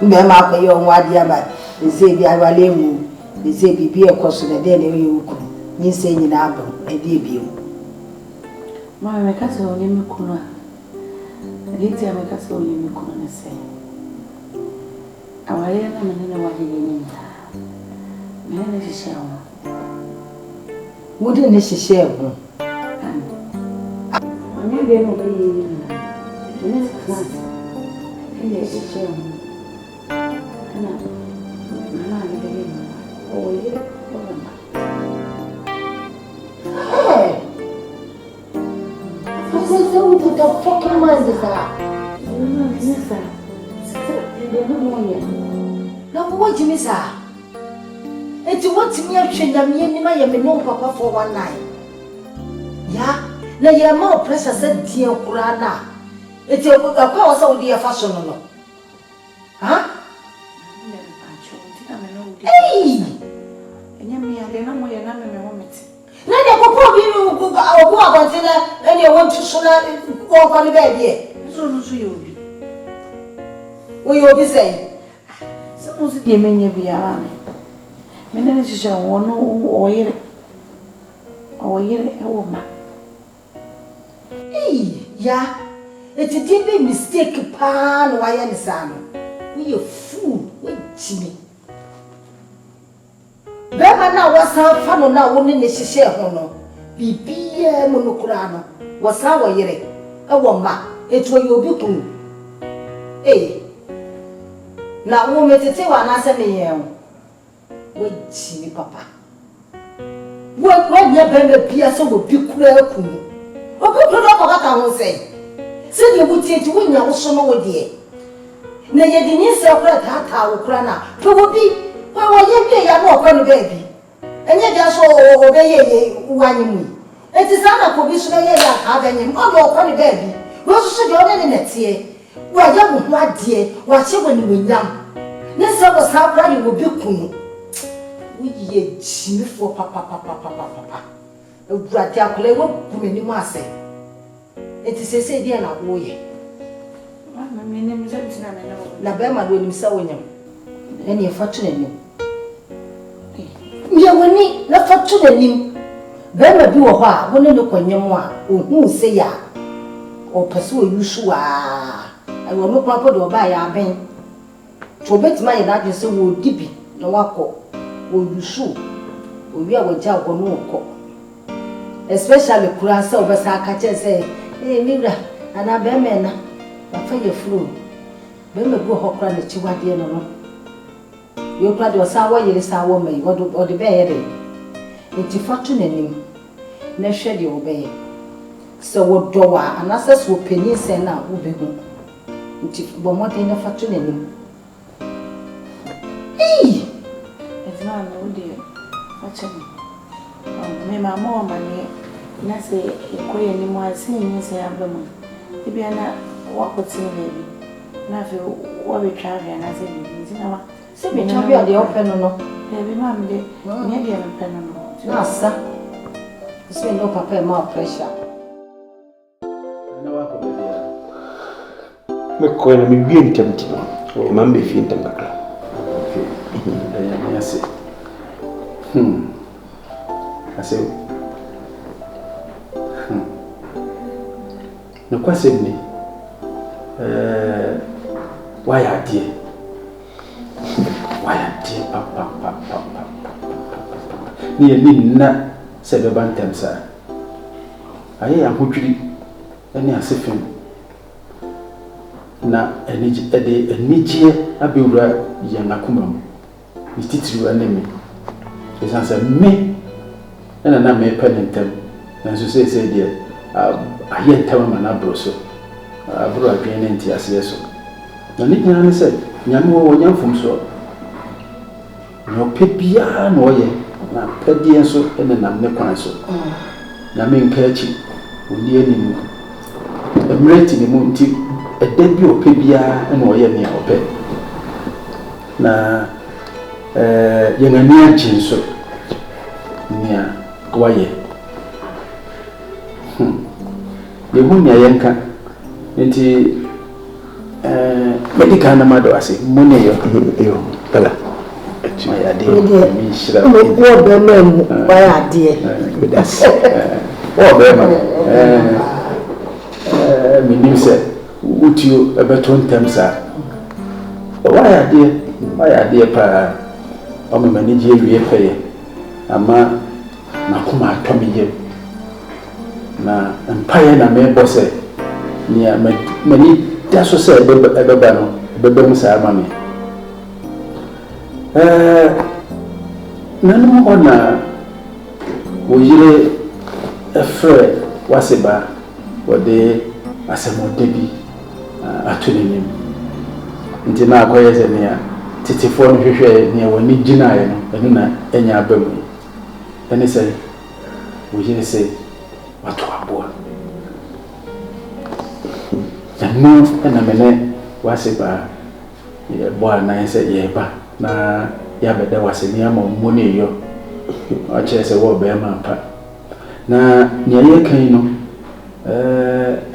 Mbe ma akoye onwa ade aba. Eze bi awale mu. Eze bi bi ekoso na de na ye ukunu. Ni se nyina abo ade bi mu. Mama mekasa onye mikunu a. Liti amekasa onye mikunu na se. Awale na menene wa hige ni. Menene shisha wo. Wodi ne hihye ho. Onye de no be yi. Ini class. Ini shisha wo. Ana. Mama ni de ni. O ye o mama. Hey. What the fucking mind is that? No, nessa. De no moye. Na wo jimi sa. Eti wotimi ahwe na me ni ma ye me no papa for 19. Ya, na ye ma pressure se die kura na. Eti akwa wo sa wo die fashion no. Ha? Hey! Enya mi ade na moye na me wo meti. Na de popo bi no go abonte na ene won tu so na ko ko ni ba die. So no so ye obi. Wo ye obi say. So no so de menye bia me. Menene shisha wo no oyere. Oyere e wo ma. Ya, eti be mistake pa no why ni sa no. We a fool, we jimi. Bema na wasa fa no na wo ne hihye ho no. Bibia mu no kura no. Wasa wo yere. E wo ma, eti wo ye obi kun. Na wo metete wa na se me ye ho. We jimi papa. Wo ye bema bia so wo bi kura kun. Obi kura ko kaka ho sei. Se de wutie ti wonya wo so no wo de. Na ye de ni se kura ta wo kura na. To wo bi wa ye bi ya no kwa no baby. Enye dia so o be ye wanyi mu. Eti sana ko bi so ye ya ka ga nyim. O do kwa no baby. Wo so de o ne ne tie. Wa ya wo ho ade, wa che woni wonyam. Ne se wo sa kura ni wo bi kunu. Wo ye jimi fo papa. Ewurade akole wo kumeni mu ase. Eti sese dia na wo ye. Mama me ne mi zanti na me na wo. Na be ma do ni sa wonyam. Ene fatu nanim. Ye woni na fatu nanim. Be ma bi wo ho a wo ne ne kwanyam a ohun se ya. O pese o yusu a. Ai wo no kwapo do ba ya ben. To betima ye na de se wo dibi na wakọ wo yusu. obi a wagya wo no okọ especially kura sa obesa aka che say mira ana be me na fa ye flu be me go hokra na chiwade no no yo kura de osa wo yiri sa wo mai o de be ye de enti fatu nanim na hwe de wo be ye so wo dowa anasas wo penyin sen na wo be hu enti bo mo de na fatu nanim it's not no dear fatu me mama wa mane na se ikoye ni mo asin ni se abama ibia na wakoti na bi na fe wo betwa hwe na se bi na wa se bi na bi de open no bi mam de me de open no na sa se no papa ma pressure na wa ko be me ko na mi bi entamti no mam be fi entam kakra ya se ase no kwase ni waya die papa ni na se be bantem sa aye ahodwiri ene asefem na enije abewura ye nakoma mu ni titiri anemi esansa me na me penentem na so se dia aye ntama na broso abro adwene nti ase so na ni nyane se nyame wo nyamfom so no pebia na oye na pedie so ene nam ne kwan so nyame nka achi oni animu emreti ni mu nti edabi opebia na oye ne ope na yenani agin so nia waye yehu nya yenka nti medical na mado ase mune yo bala my idea mi shira wo be mem my idea that's wo be mem mi nim se utio ebeton temsa why idea pa o me manage ewie peye ama na kuma atomiye na empire na me bosse ni mani daso se ebeba no ebeba mu sa ama me nanu ona woyire efre waseba wode asemode bi atonenim nti na akoye ze ne a titifo no hwehwe ne woni ginae no enu na enya abamu ene se woyire se watu aboa enu na mene waseba ye boa na se ye ba na ya beda waseni ama mmoni yo o che se wo be ma pa na nya ye kan no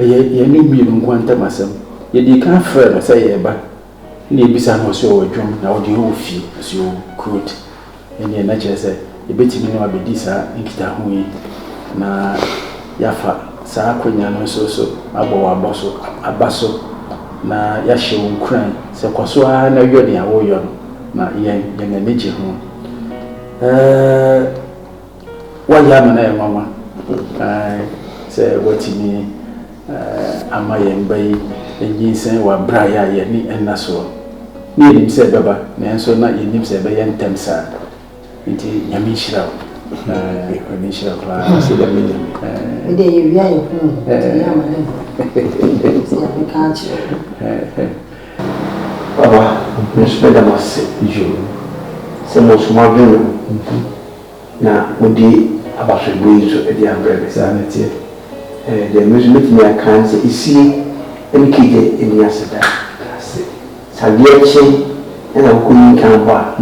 ye ni mi no kwanta masem ye di kan fra no se ye ba ni ebisa no so wo dwom na wo di ho fi so good ene na che se ye betimi no abedi sa nkita ho yi na yafa sa akonya no so abo abaso na ya hye wonkran se kwaso a na yodi a wo yo na yen neji ho wa ya na ya mama se wotimi ama yen bai enjinsen wa bra ya ye ni ennaso ni nim se baba na enso na nim se be yen temsa nti nyami shira ni shira kwa se da mi ide ye ya ye ya ma ne se ya be kanchi baba respect mas jo se mo suma vino na odi abaso buizo e di ambre sanity de measurement ni akanse isi emikide eni aseda sabia chi ena kuni kan ba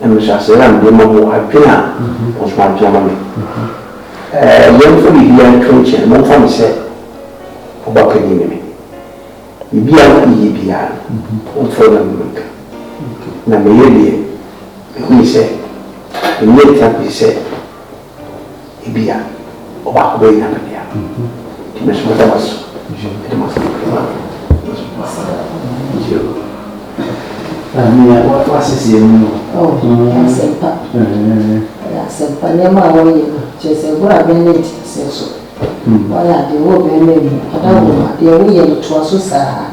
emisa sera ndi mo apina osma jama me yem fo bi ya twenche mo fa mi se obakani me bibia ko yibia o fo na munka na me yebie ko se ni ta bi se ibia obako be na bia ti me so ta was je mas je Mia, what was his name? Oh, I said, Papa. asempa nema wo ye no chese bura benet senso wala de wo benet ada wo de wo ye no to so saa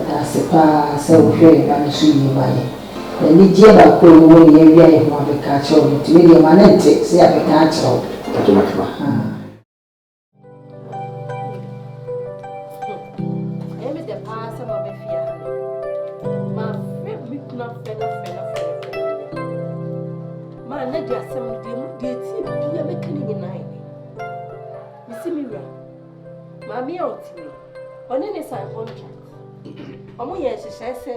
da sepa se wo hwe ba ne so yi ba ye ni je ba ko ni wo ye wi ye ho abeka cho ni ti ni ma nente se abeka cho Mami oti oni ni sign contract omo ye hyehyɛ sɛ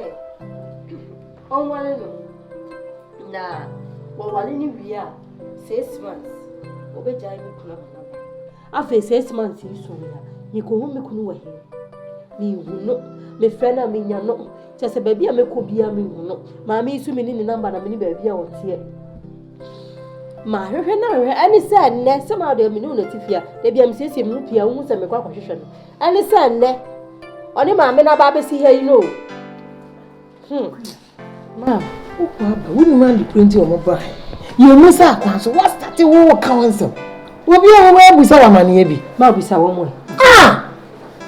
onwale no na wale ni wi a 6 months obegya mi kula bana afa 6 months yi so ya ni ko hu me kunu wa he ni hu no me frɛ na me nya no kyɛ sɛ baabi a me kɔ bia me hu no mami su me ni number na me ni baabi a wote ma hwehwe na hwehwe ani sɛ nne sɛ ma de me no tifia de bia me siesie mu pia hu sɛ me kwa hwehwe no ani sɛ nne oni ma me na ba be si ha yi no ma o kwa ba woni ma di 20 o mo ba ye mu sa akwan so what start wo council wo bia wo ma busa wa mane bi ma busa wo mo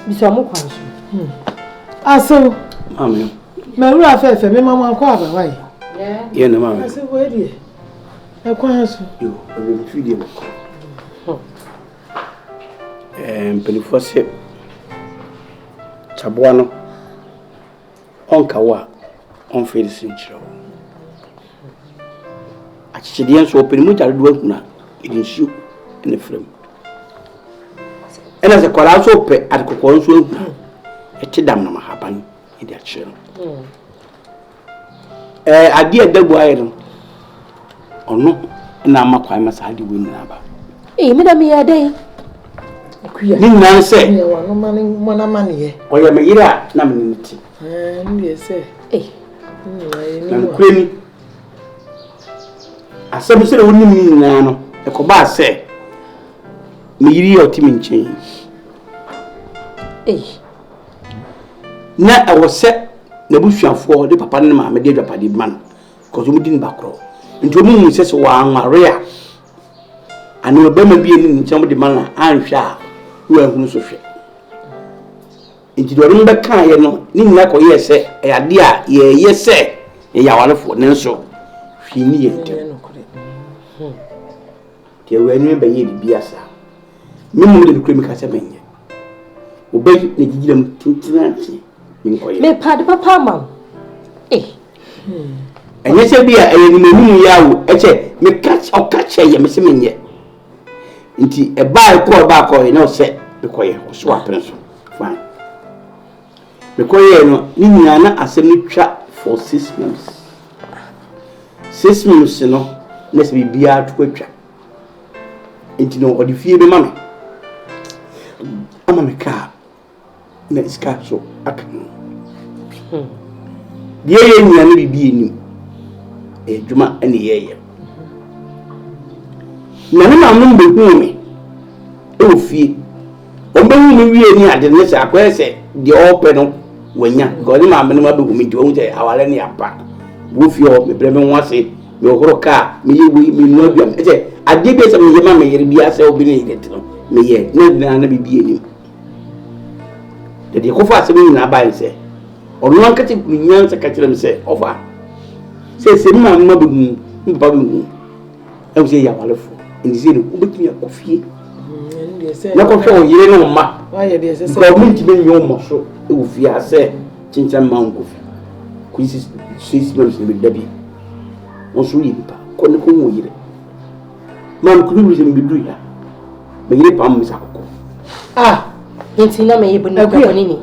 bisa mo kwan so aso mama me wura fefe me mama kwa aba wai ye na mama aso wo die e kwan so yo o le video pelifose chaboa no onka wa on feel sinchiro achichide nso openi mu tare do ahuna edinsu ene frem ena se kwala so pe atkokko nso ahuna etidam na mahaban edi achiro adi adabu ayero ono na makwa masa adi woni na ba me da me ya dai ni nan se ne wa no mane mona mane ye oya me yira na me niti ndi se na kwemi asem se woni mi na no e ko ba se me yiri otimi nchen na awose na busuafo de papa ne ma me de dwapade man ko zo mudi ni bakro nti omu mu se wa anware a ani obema bi ni nchen de man anhwa wo ahunu so hwe nti do rimba kan ye no ni nyina ko ye se e ade a ye se ye yawalefo ne nso hwi ni ye ntem ke we ni be ye bibia sa me mu de kremi ka se menye obey ne gigiram tintinanti min ko ye me pad papa mam enye se bia e ni menu yawo eche me catch o catch ye me se menye nti e ba ko ye no se be ko ye so aprenso fine be ko ye no ni nyina na asem ni twa for 6 months 6 months no na se bia to twa nti no odi fie be mame ama me ka na iska so aka die ye nyina na bibie ni ejuma ene ye na na mam be hu me e ofie o be hu me wie ni ade ne se akwese de open no wanya go ni mam no ma be hu me de o je awale ne apa wo fie o me bre me nwase me ohoro ka me ye wi me no aduam e ade be se me ye ma me yere bia se obi ne yete no me ye na bibie ni de ko fa se me na ba nse onu ankati kunyansa ka kire me se ofa se ma be hu mpa be hu e se ya walefo ndi se no obetumi akofie na ko hwe o yire no ma why dey say government be nyo mo so e wo fie ase chinchan man ko fi ku isi 6 months be dabi on so yi pa ko ne ko wo yire man ku bi se be du ya me yire pa mo sa ko ntina me yeboni ni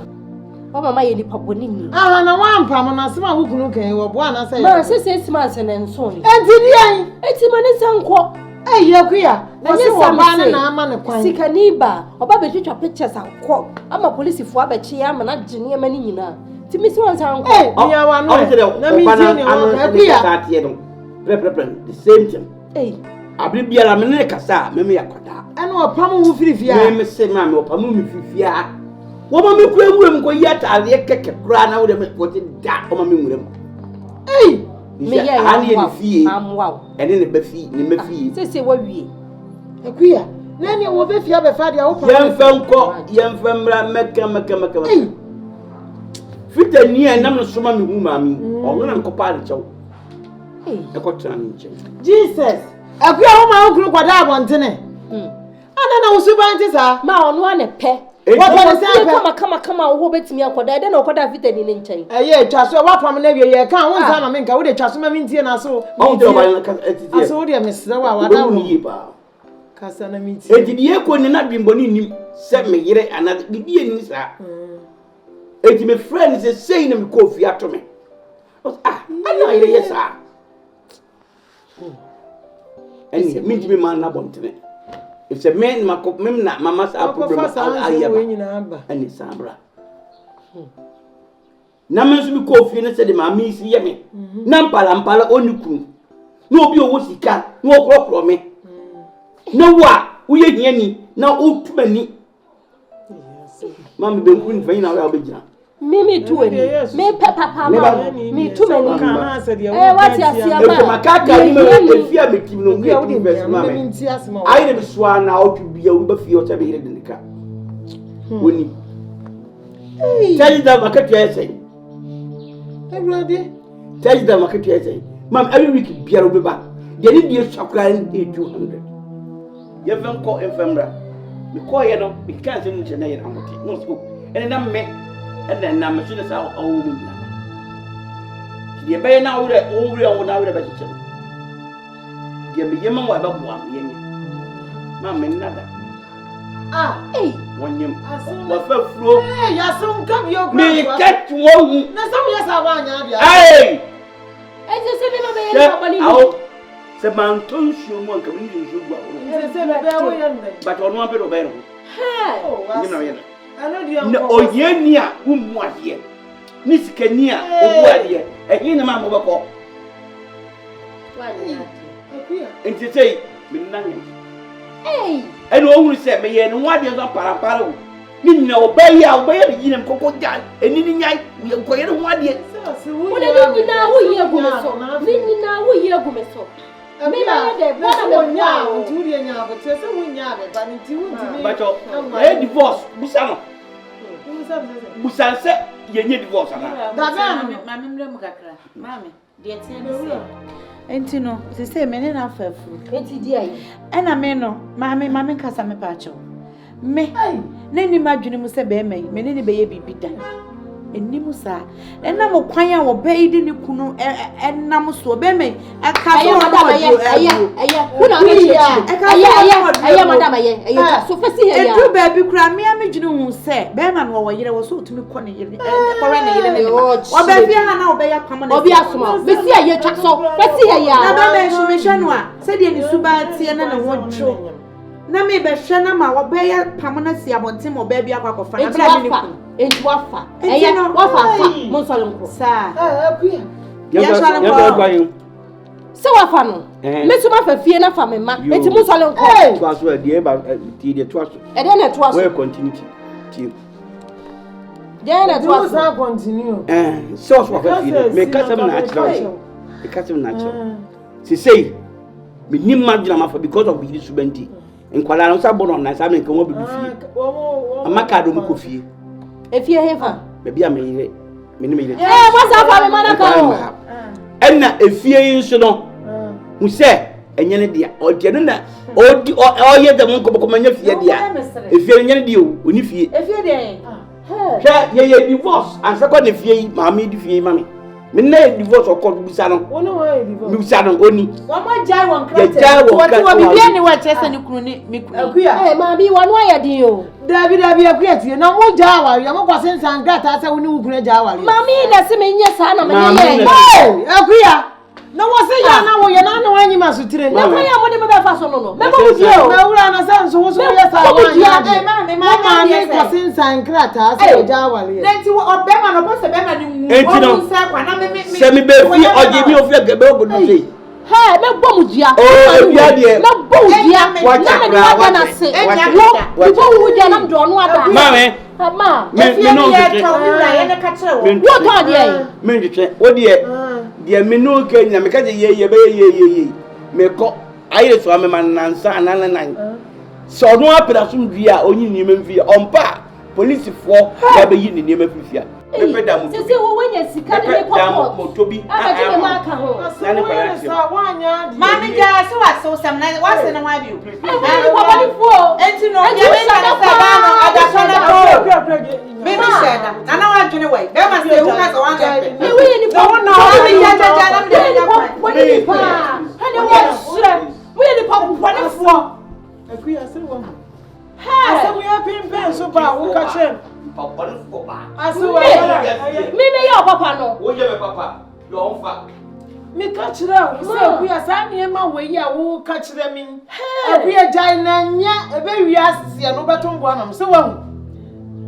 o mama ye ni paponi ni na wampa mo na sema wo kunu kan wo bo ana say ma se 6 months ne nso ni enti dian eti ma ne sanko yakuya na se wo ba na ama ne kwan sikaniba oba be twetwa pictures akọ ama police fo abechi ya ama na gene ama ni nyina ti mi si won sanko ya wa no na mi tie ne wo yakuya pre the same thing abri biara me ne kasa me yakoda ana opam wo firifia me se ma me opam me firifia wo ma me kura mu ko yata ale keke kura na wo de me pote da o ma me nwura mu Me ye am wow. And then the befi, the mefi. Say what we. Akuya. Nani wo be fia be fa dia wo Yam fembra meka. Fita ni enam no soma me hu mami. Ono na nkopa de chew. E ko tran nche. Jesus. Akuya wo ma wo kru kwada abontene. Ana na wo suban ti sa. Ma ono ane pe. What was that? Kama wo betimi akoda de na okoda fita ni ne nchen. Ye twa so wa pam na wie ye kan won sa ma menka wo de twa so ma mintie na so. O do ba na ka etiti. Aso wo de mesra wa wada wo. Kasa na mintie. Etidi e ko ni na bimboni nim se me yire ana bibie ni sa. Eti me friend say na me ko fi ato me. Ana yire yes ah. Eni minti me man na bontene. If a man makop mem na mama sa problem ayaba. Eni sabra. Na me so me ko fi na se de mama isi ye me. Na mpala onikunu. Na obi owo sika, na okrokro me. Na wa uye hiani na otumani. Mama be nkun fa ina wa obejina. Me tu eni. Me papa ma. Me tu mani. What ya sia ma? E makaka ni me efia metim no ngue di best ma me. Ai ne biswa na otu bia wo ba fi o tabe hire denika. Woni. Tell them makatu ya say. Everybody. Tell them makatu ya say. Mam every week bia wo ba. They need be sakra 200. Ye ven ko enfemra. Me ko ye no, me kan se mu che na ye na moti. No so. Ene na me and then na machine sa o mu na. Ye be na wo na wo be che. Ye me yema wa ba bo am ye ni. Ma me nada. Wonyem. Wa fa furo. Ya so nka bi o Me ket wo hu. Na so ya sa ba nya bia. Eje se me no be ye ba ni. Se manton shu mo nka ni shu gwa. Se me be wo ye nde. But ono apedo be no. Ni na ye. Na oye ni a umu ade ni sikani a obu ade ehin na ma mo beko Wani Akuya enti sei me nange eno ohuru se me ye no ade so parapara o ni nyina obayi a obayi ni nyina kokko jan eni ni nyai ko ye no ade wona ni nyina wo ye gumeso ni nyina wo ye gumeso me na de bona me nya o nti uri nya bo te se wo nya be ba nti wo nti bacho e divorce busano busanse ye nye divorce ana mami mre mu kakra mami de tie me se enti no se se me ne na afafu enti di ayi ena me no mami kasa me pa cho me na ni madwene mu se be mai me ne be ye bibida enimu sa enam kwan a wo be idi ni kunu enam so be mai aka so madam aya kuna me aya madam aya so fesi he ya edu ba bi kura me amedwene hu se be ma no wo yire wo so otumi kɔ ne yire kɔre ne yire ne wo be fi ha na wo be ya pam na obi asoma fesi aya twa so fesi he ya na ba me hwehwɛ no a se de ni suba tie na ne ho dwo na me be hwɛ na ma wo be ya pam na si abonte mo be bi akwakofa na bra mi ni ku enti wafa aya wafa mo so lonko sa Akuya ya so gwa yin se wafa no me so ma fa fie na fa me ma enti mo so lonko to aso de ba ti de to aso e de na to aso we continue ti de na to aso sa continue so so fa fie me kasa na achira me kasa na achira si sei me nim madina ma fa because of the subanti enkwala no sa bono na sa me nkan wo be fie amaka do mu ko fie efie hefa bebi a me yire me ni me yire what's up me manaka o enna efie yin so no hu se enye ne dia o de no na o ye de mon ko manya fie dia efie enye ne dia o ni fie efie de hwe ye divorce an se ko ne fie ma me di fie ma me na divorce o ko bisa no wona wa divorce bisa no oni wa mo jai won krate wa bibia ni wa chese ni kunu ni mi kunu Akuya ma bi wonu ya din o Dabi Akuya tie na mo ja awari mo kwa sensan grata se woni wuguna ja awari mami na se me nye sa na me ye Akuya na wo se ya na wo ye na no anyi masutire na kwa ya mo de me be fa so no me mo die o na wura na se nso wo so ye sa wa ya ma ni kwa sensan grata se ja awari nti obe ma no pose be ma ni wu se kwa na me se mi be fi oje mi o fi gebe ogodo sei hey me bom dia ebia de me bom dia na me wa na se wo bo wu dia na do no ada mame ma me no ye to mi ra ye ne ka kire wo wo to de me nditwe wo de Dear me no Kenya, me catch ye. Me call. I saw me man Nansa and 9. So no happen as soon via only name via on par. Police for never in the name of Fia. Say when you see Canada Motobi. Mammy, so I saw some night once in a while. You baby said, I know I'm going away. There must be one. I said we are paying pen so bad. Who catch him? I said, me your papa no. Oh, yeah, papa. Your own fact. Me catch them. So we are signing my way. Yeah, who catch them in? We are giant. Yeah, a baby asks you no better one. So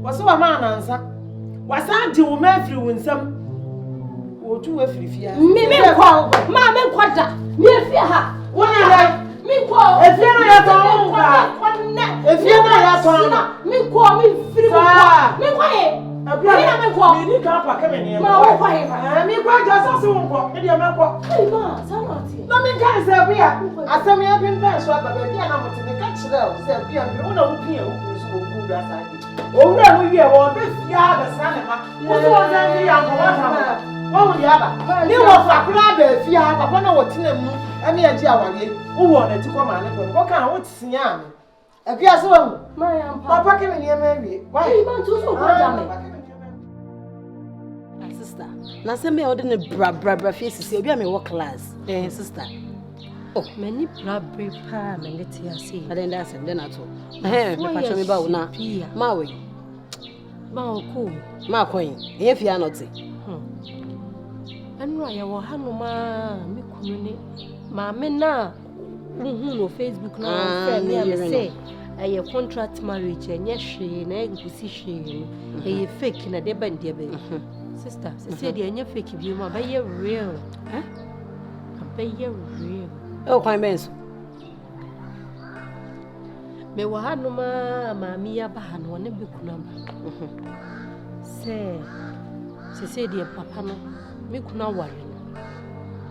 what's our man answer? What's that you man through in some? Or two or three years. Me call. Mamma quarter. Me fear her. What are you? Me call. If you're not if you're not me call me free. Me quiet. Me call. Me can't pack him in here. Me quiet. Me quiet just as soon. Me dear man. Hey ma, sanati. No me can't say we are. I say me have been paying so bad. Baby, I'm not to the catch them. Say we are. We don't know who so good as I did. Oh, we are one. This year the son. What's all that we are going. What would you have? You were for crab if you have upon what in them. I mean, a dear one, who wanted to come and what kind of see yam? A piece of my papa came in here, maybe. Why you want to so sister? Now, send me out in a bra faces. You'll be a work class, sister. Oh, many bra prepare, and let's see. I didn't ask him then at all. Eh, me about now. Maui. Ma coin, if you are not sick. And I will handle me community. Mamma na no Facebook na friend me say a contract marriage and yes she na position a fake na de band dey sister say dey anya fake bi ma ba ye real ba ye real oh kwan benso me wa hanu ma mami ya ba hanu ne be kuna ba say dey papa no me kuna ware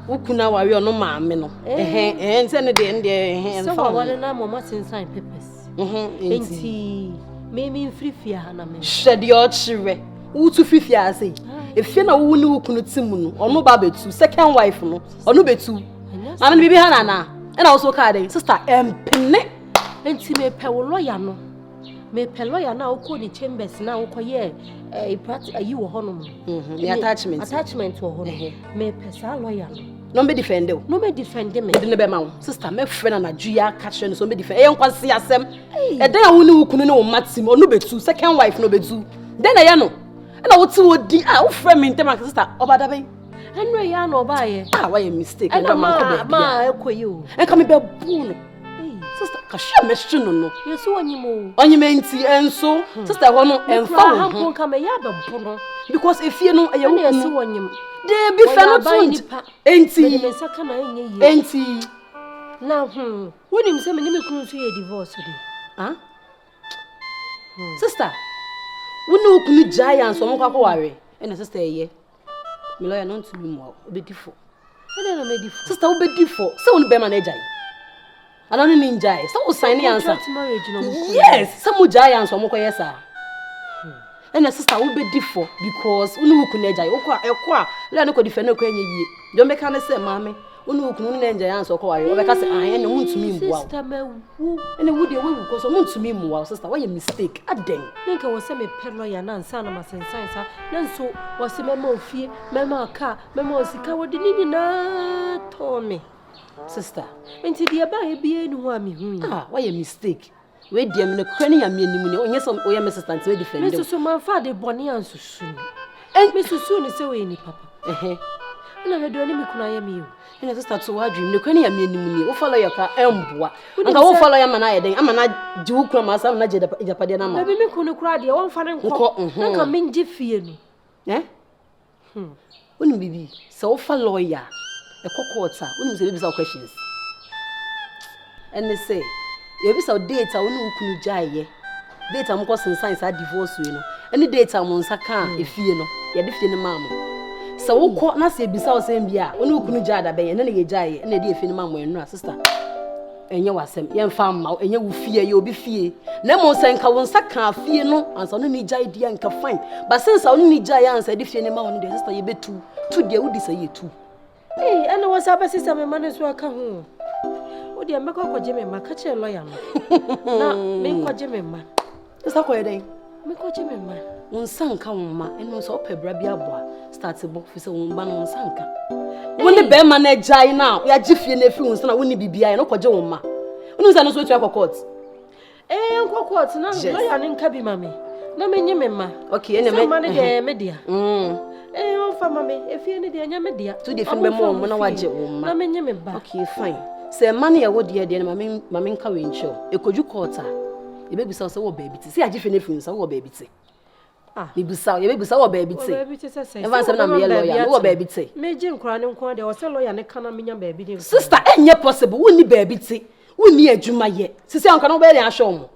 Ukuna wari ono maame no nse ne de so wale na mama sign papers enti me frifia ha na me hwede o chire utu frifia ase efie na wo ne ukunu timu no ono ba betu second wife no ono betu maame bibi ha na na wo so ka dey sister empene enti me pe wo lawyer no me pe lawyer na wo ko ni chambers na wo ko ye ayi wo hono mo attachment wo hono me pe sa lawyer no me defend you no me defend me de ne be ma wo sister me friend na juya catch no so me defend e nkwase asem e den a wo ne wukunu ne wo matim ono betu second wife no betu den na ye no na wo ti wo di wo friend me ntem sister obada ben enwe ya na oba ye why a mistake na man ko be ma ekoyi o e ka me be bu no sister ka share me shinu no yeso onyimo enti enso sister ho no emfa ha ko ka me ya be bu no because efie no ye wo yeso onyim de bi fe no tun enti me saka na enye yi enti na wonim se me ne me kunu so ye divorce de sister wonu kunu giant so mo kwa ware ena sister ye me lawyer no ntumi mo obedifo ena na medifo sister obedifo se wonu be manager I don't need giant. So we sign the answer. Yes, some giants or more yes sir. And the sister will be different because we know who can enjoy. Okwa, let no defend no kwenye ye. Don't make any say, mommy. We know who can enjoy answer okwa. We because I ain't want to me wow. Sister me who? And the wood you will because I want to me wow. Sister, why you mistake? Aden. Nka was say me pedlo ya na nsa na masensansa. Na so was say me ma ofie, me ma car, me ma osika wo de ni na to me. Sister, enti dia ba e bia enu a me hu why a mistake we dia me no kwani ya me animu ne onye so oya me sister nti we defend me so man fa de bone ansusu en me susu ni se we ni papa na we do ni me kuna ya me yo ene sister to wa dream ne kwani ya me animu ne wo follow your car emboa nka wo follow ya mana ya den amana ji wo kura ma sa na je japade na ma baby me kuna kura de won fa ne nko nka me nje fie no woni bibi se wo follow ya a cockwater, when you say questions. And they say, you have some data when you can jay. Data am causing science are divorce, you know. Any data on Saka, if you know, you're different, mamma. So wo ko na se bisa wo sem bia oni okunu jada be ye na ye jaye na de efi ni ma mo enura sister enye wasem ye mfa ma enye wo fie ye obi fie na mo se nka wo nsa ka fie no ansa no ni jaye dia nka fine but since oni ni jaye ansa de fie ni ma wo de sister ye betu tu de wo di say ye tu ana wo sa ba sister me ma no so aka ho wo de me ko kwaje me ma ka che lawyer no na me kwaje me ma sister ko ye den me kwaje me ma unsanka woma eno so opebra bia boa start bo fi se womba no unsanka woni be ma na jai na ya gifie na fi unsa na woni bibia ye no kwaje woma woni unsa no so etu akwa court nkwa court na lawyer ne nka bi mami na menye me ma okay ene me ma ne de media on fa mami efie ne de nya media to de fi be mo na waje woma na menye me ba okay fine se ma na ye wo de mami nka we ncho ekoju court a ye be bisa so wo baby ti se ya gifie na fi unsa wo baby ti ni bisa ye be bisa wo baby ti eva se na me lawyer wo baby ti meje nkura ne nko de wo se lawyer ne kana menya baby de sister enye possible woni baby ti woni adwuma ye sisi anka no be dey ahwe omo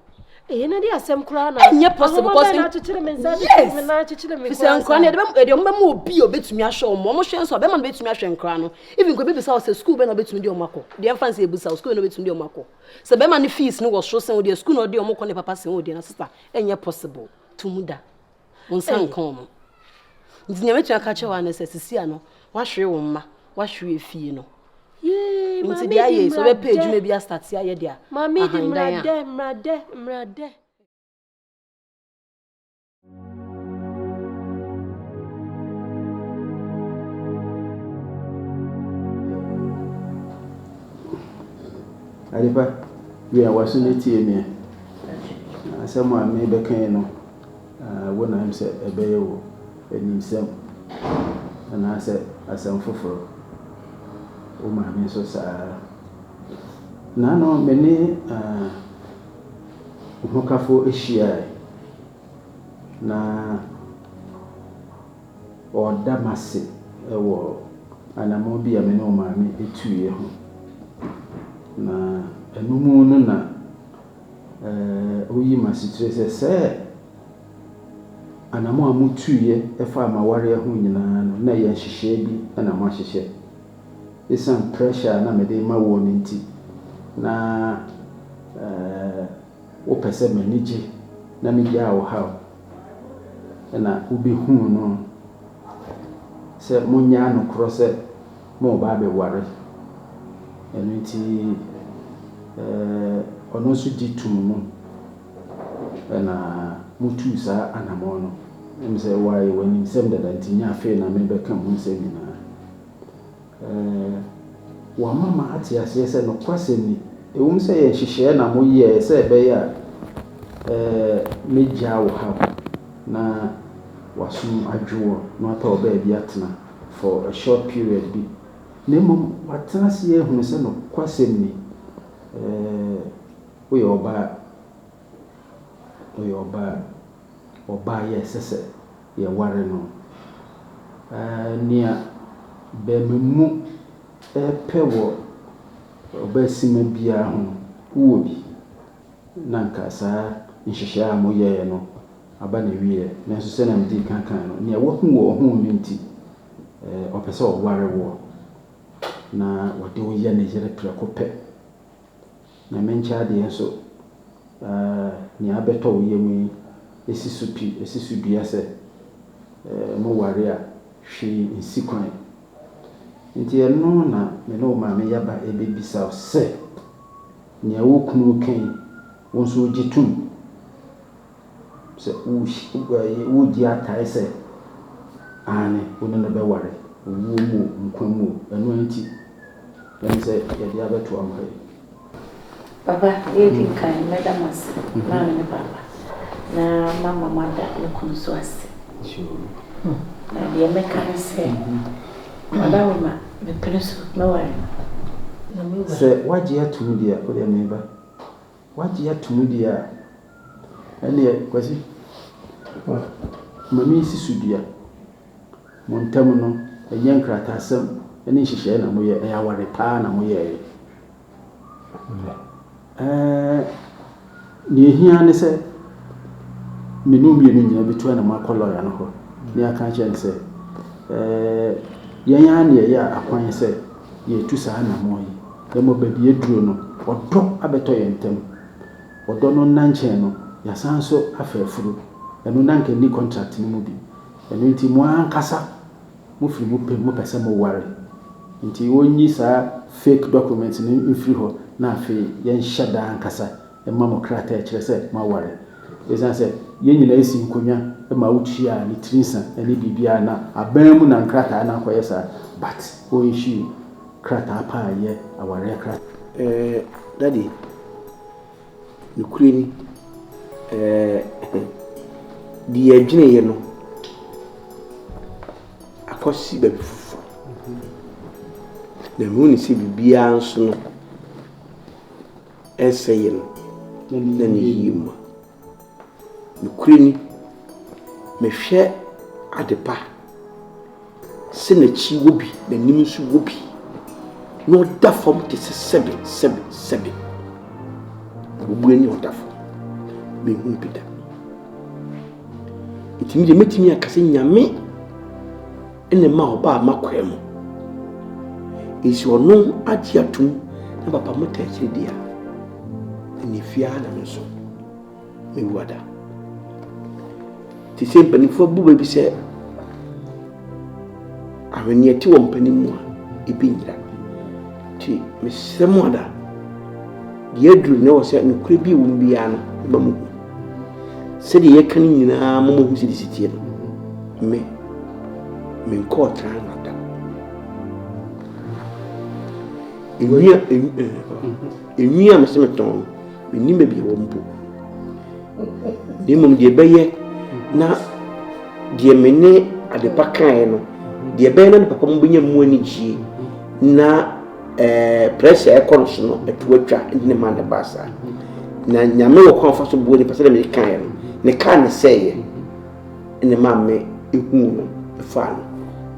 na di asem kura na enye possible because na chichire me nsa me na chichire me sisi anka ne de mo ma obi obetumi ahwe omo mo hwe nso be ma no betumi ahwe nkura no even ko be bisa wo se school be na obetumi de omako de fancy e bisa school no betumi de omako se be ma ne fees no wo so sen wo de school no de omako ne papa sen wo de na sister enye possible tumuda unsan kom ntinya metu aka chewa na sesisi ano wahwe wo mma wahwe efie no nti dia ye so be page me bia start ya ye dia mami di mrade Alipa we are wasuneti eme asema me be kan no when I'm say ebeye wo enim na ase asem foforo o ma me so sa na no me ni hokafo ehia na o damase ewo anamo bia me no ma me etuye ho na enumu no na oyi masitre se anamo amutuye efa amaware ho nyina no na ye hihye bi na mo hihye isan pressure na me de ma wo nti na o pese manage na me ya wo ha na ubi hu no se munya no krose mo ba be ware nti ono su ditum no na mutu sa anamo no mse why when sem da ntinya afi na me be kan mu sem na wa mama ati ase se no kwasem ni ewum se ye hihye na mo ye se be ya meja wo ha na wasum adwo no ata oba bi atena for a short period bi nemo watena se ye hunu se no kwasem ni we oba ye sese ye ware no nia be memu pewo oba sima bia ho wo bi nanka sa nhihia mo ye no aba na wie na so se na mdi kankan no nia wo hu wo hu nti opese o ware wo na wode wo ye na yere prekope na mencha de enso ni abeto wo ye mu esisu bia se mo ware a hwe nsikwan nti eno na me no ma me yaba ebebisa se nya wo kunu kan wonso gitum se wo gi atai se ane wono na be ware wo mu nkwamu eno nti ense ye dia beto am hai Papa, yedi kai medamas na me papa na mama mada lokunso ase na dia meka se madawma me preso no ware na me ware se waji atunu dia o dia meba waji atunu dia ene kwasi mami sisudua montam no enye nkrata asem ene hihye na moye e aware pa na moye ni ehia ne se menum ye nyina betu na makolo ya no ho ni aka che nse yɛn ane ya akwan sɛ yɛtu saa na mo yi demo baby eduro no ɔdɔ abɛtɔ yɛn ntam ɔdɔ no nankyɛn no yasan so afɛfuro ɛno nanka ni contract no mu bi ɛno nti mo ankasa mo firi mo pɛ mo ware nti wonyi saa fake documents no mfiri hɔ na afei yɛn hyɛ da ankasa ɛma mo krata ɛkyerɛ sɛ mo ware ɛsan sɛ yɛn nyina esi nkonya ɛma wotua ne trinsa ɛne bibia na aban mu na krata na akɔyɛ saa but o issue krata pa yɛ aware krata daddy nukureni di adwene ye no akosi baby fufu na mu ni se bibia nso no ɛsɛyɛ no na ne yima nukureni mehwɛ adepa se na chi wobi na nim nso wobi no da fam te se 7 obu ani oda fam me hu bida itimi de metimi akase nyame ene ma oba makwɛ mu esi ono agi atum na papa mota akiri dia ene fia na nso me wada ti se mpanifo bu baby sɛ awani ati wɔ mpanimu a ebi nyira ti me sɛmo ada ye duru ne wɔ sɛ nukure bi wo bia no ba mu sɛ de ye kan nyina mo hu si sitie no me nkɔ tra na da enwia me se meton me ni me bi wɔ mpo ni mom de bɛyɛ na de me ne ade pakan no de bɛyɛ na papa mo benya mu ani gie na pressure economy no etuatwa ne man de basa na nyame wo kon fa so bo ni pese de me kan no ne kan ne seye ne ma me ehu no fa no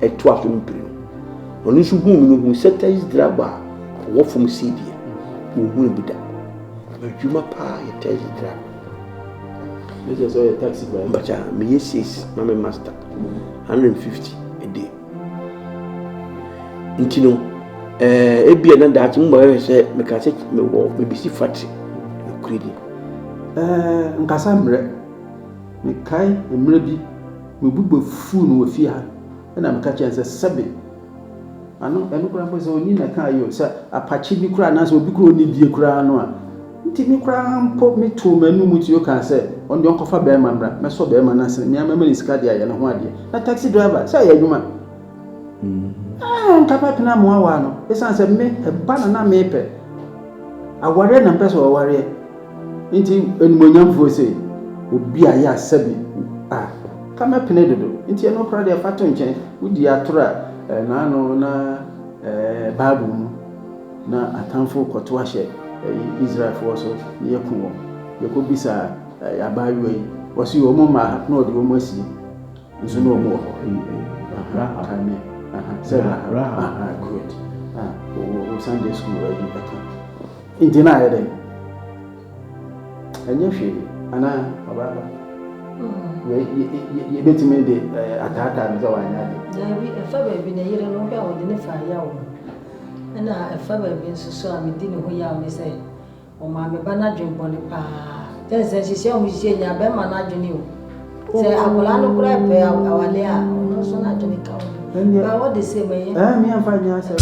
etu aso mpiri no onu so hu mi no hu setais draba wo fom cd wo hu bi da adwuma pa ye tais draba this is a taxi driver but me yes mama master 150 a day intino ebia na da ati mgbe se meka se me wo me bisi fati kredi nkasa mre me kai mre bi me bugbe fu no fi ha na me ka chense sebe ano kura mpo se oni na kan yo se apache bi kura na se obi kura oni die kura no a nti me kura mpo me to manu mu ti yo kan se on de onkofa be ma mra me so be ma na se me ama me sika dia ye na ho ade na taxi driver se ya adwuma nkapa pina mo awa no esan se me ba na mepe aware na pese aware nti enumonyamfo se obi aya asabi kama pina dodo nti eno kra de fato nchen udi atora na no na babu mu na atamfo koto ahye Israel for so yekuwo yekobisa abayo yi wosi o mo ma na odi o mo asi nso no mo kame good. Sunday school Intina eden. Anya hwe ana baba. Ye betime de atata nza wanya de. Dabi efa ba bi na yire no bia wode ne fa ya wo. Na efa ba bi nso so a me di ne ho ya me se o ma me ba na dwon bone pa. Ten se hye o mi hye nya be ma na dwoni o. Se akola no kura pe awale a no so na dwoni ka o. Ba what they say me me am fine, sir.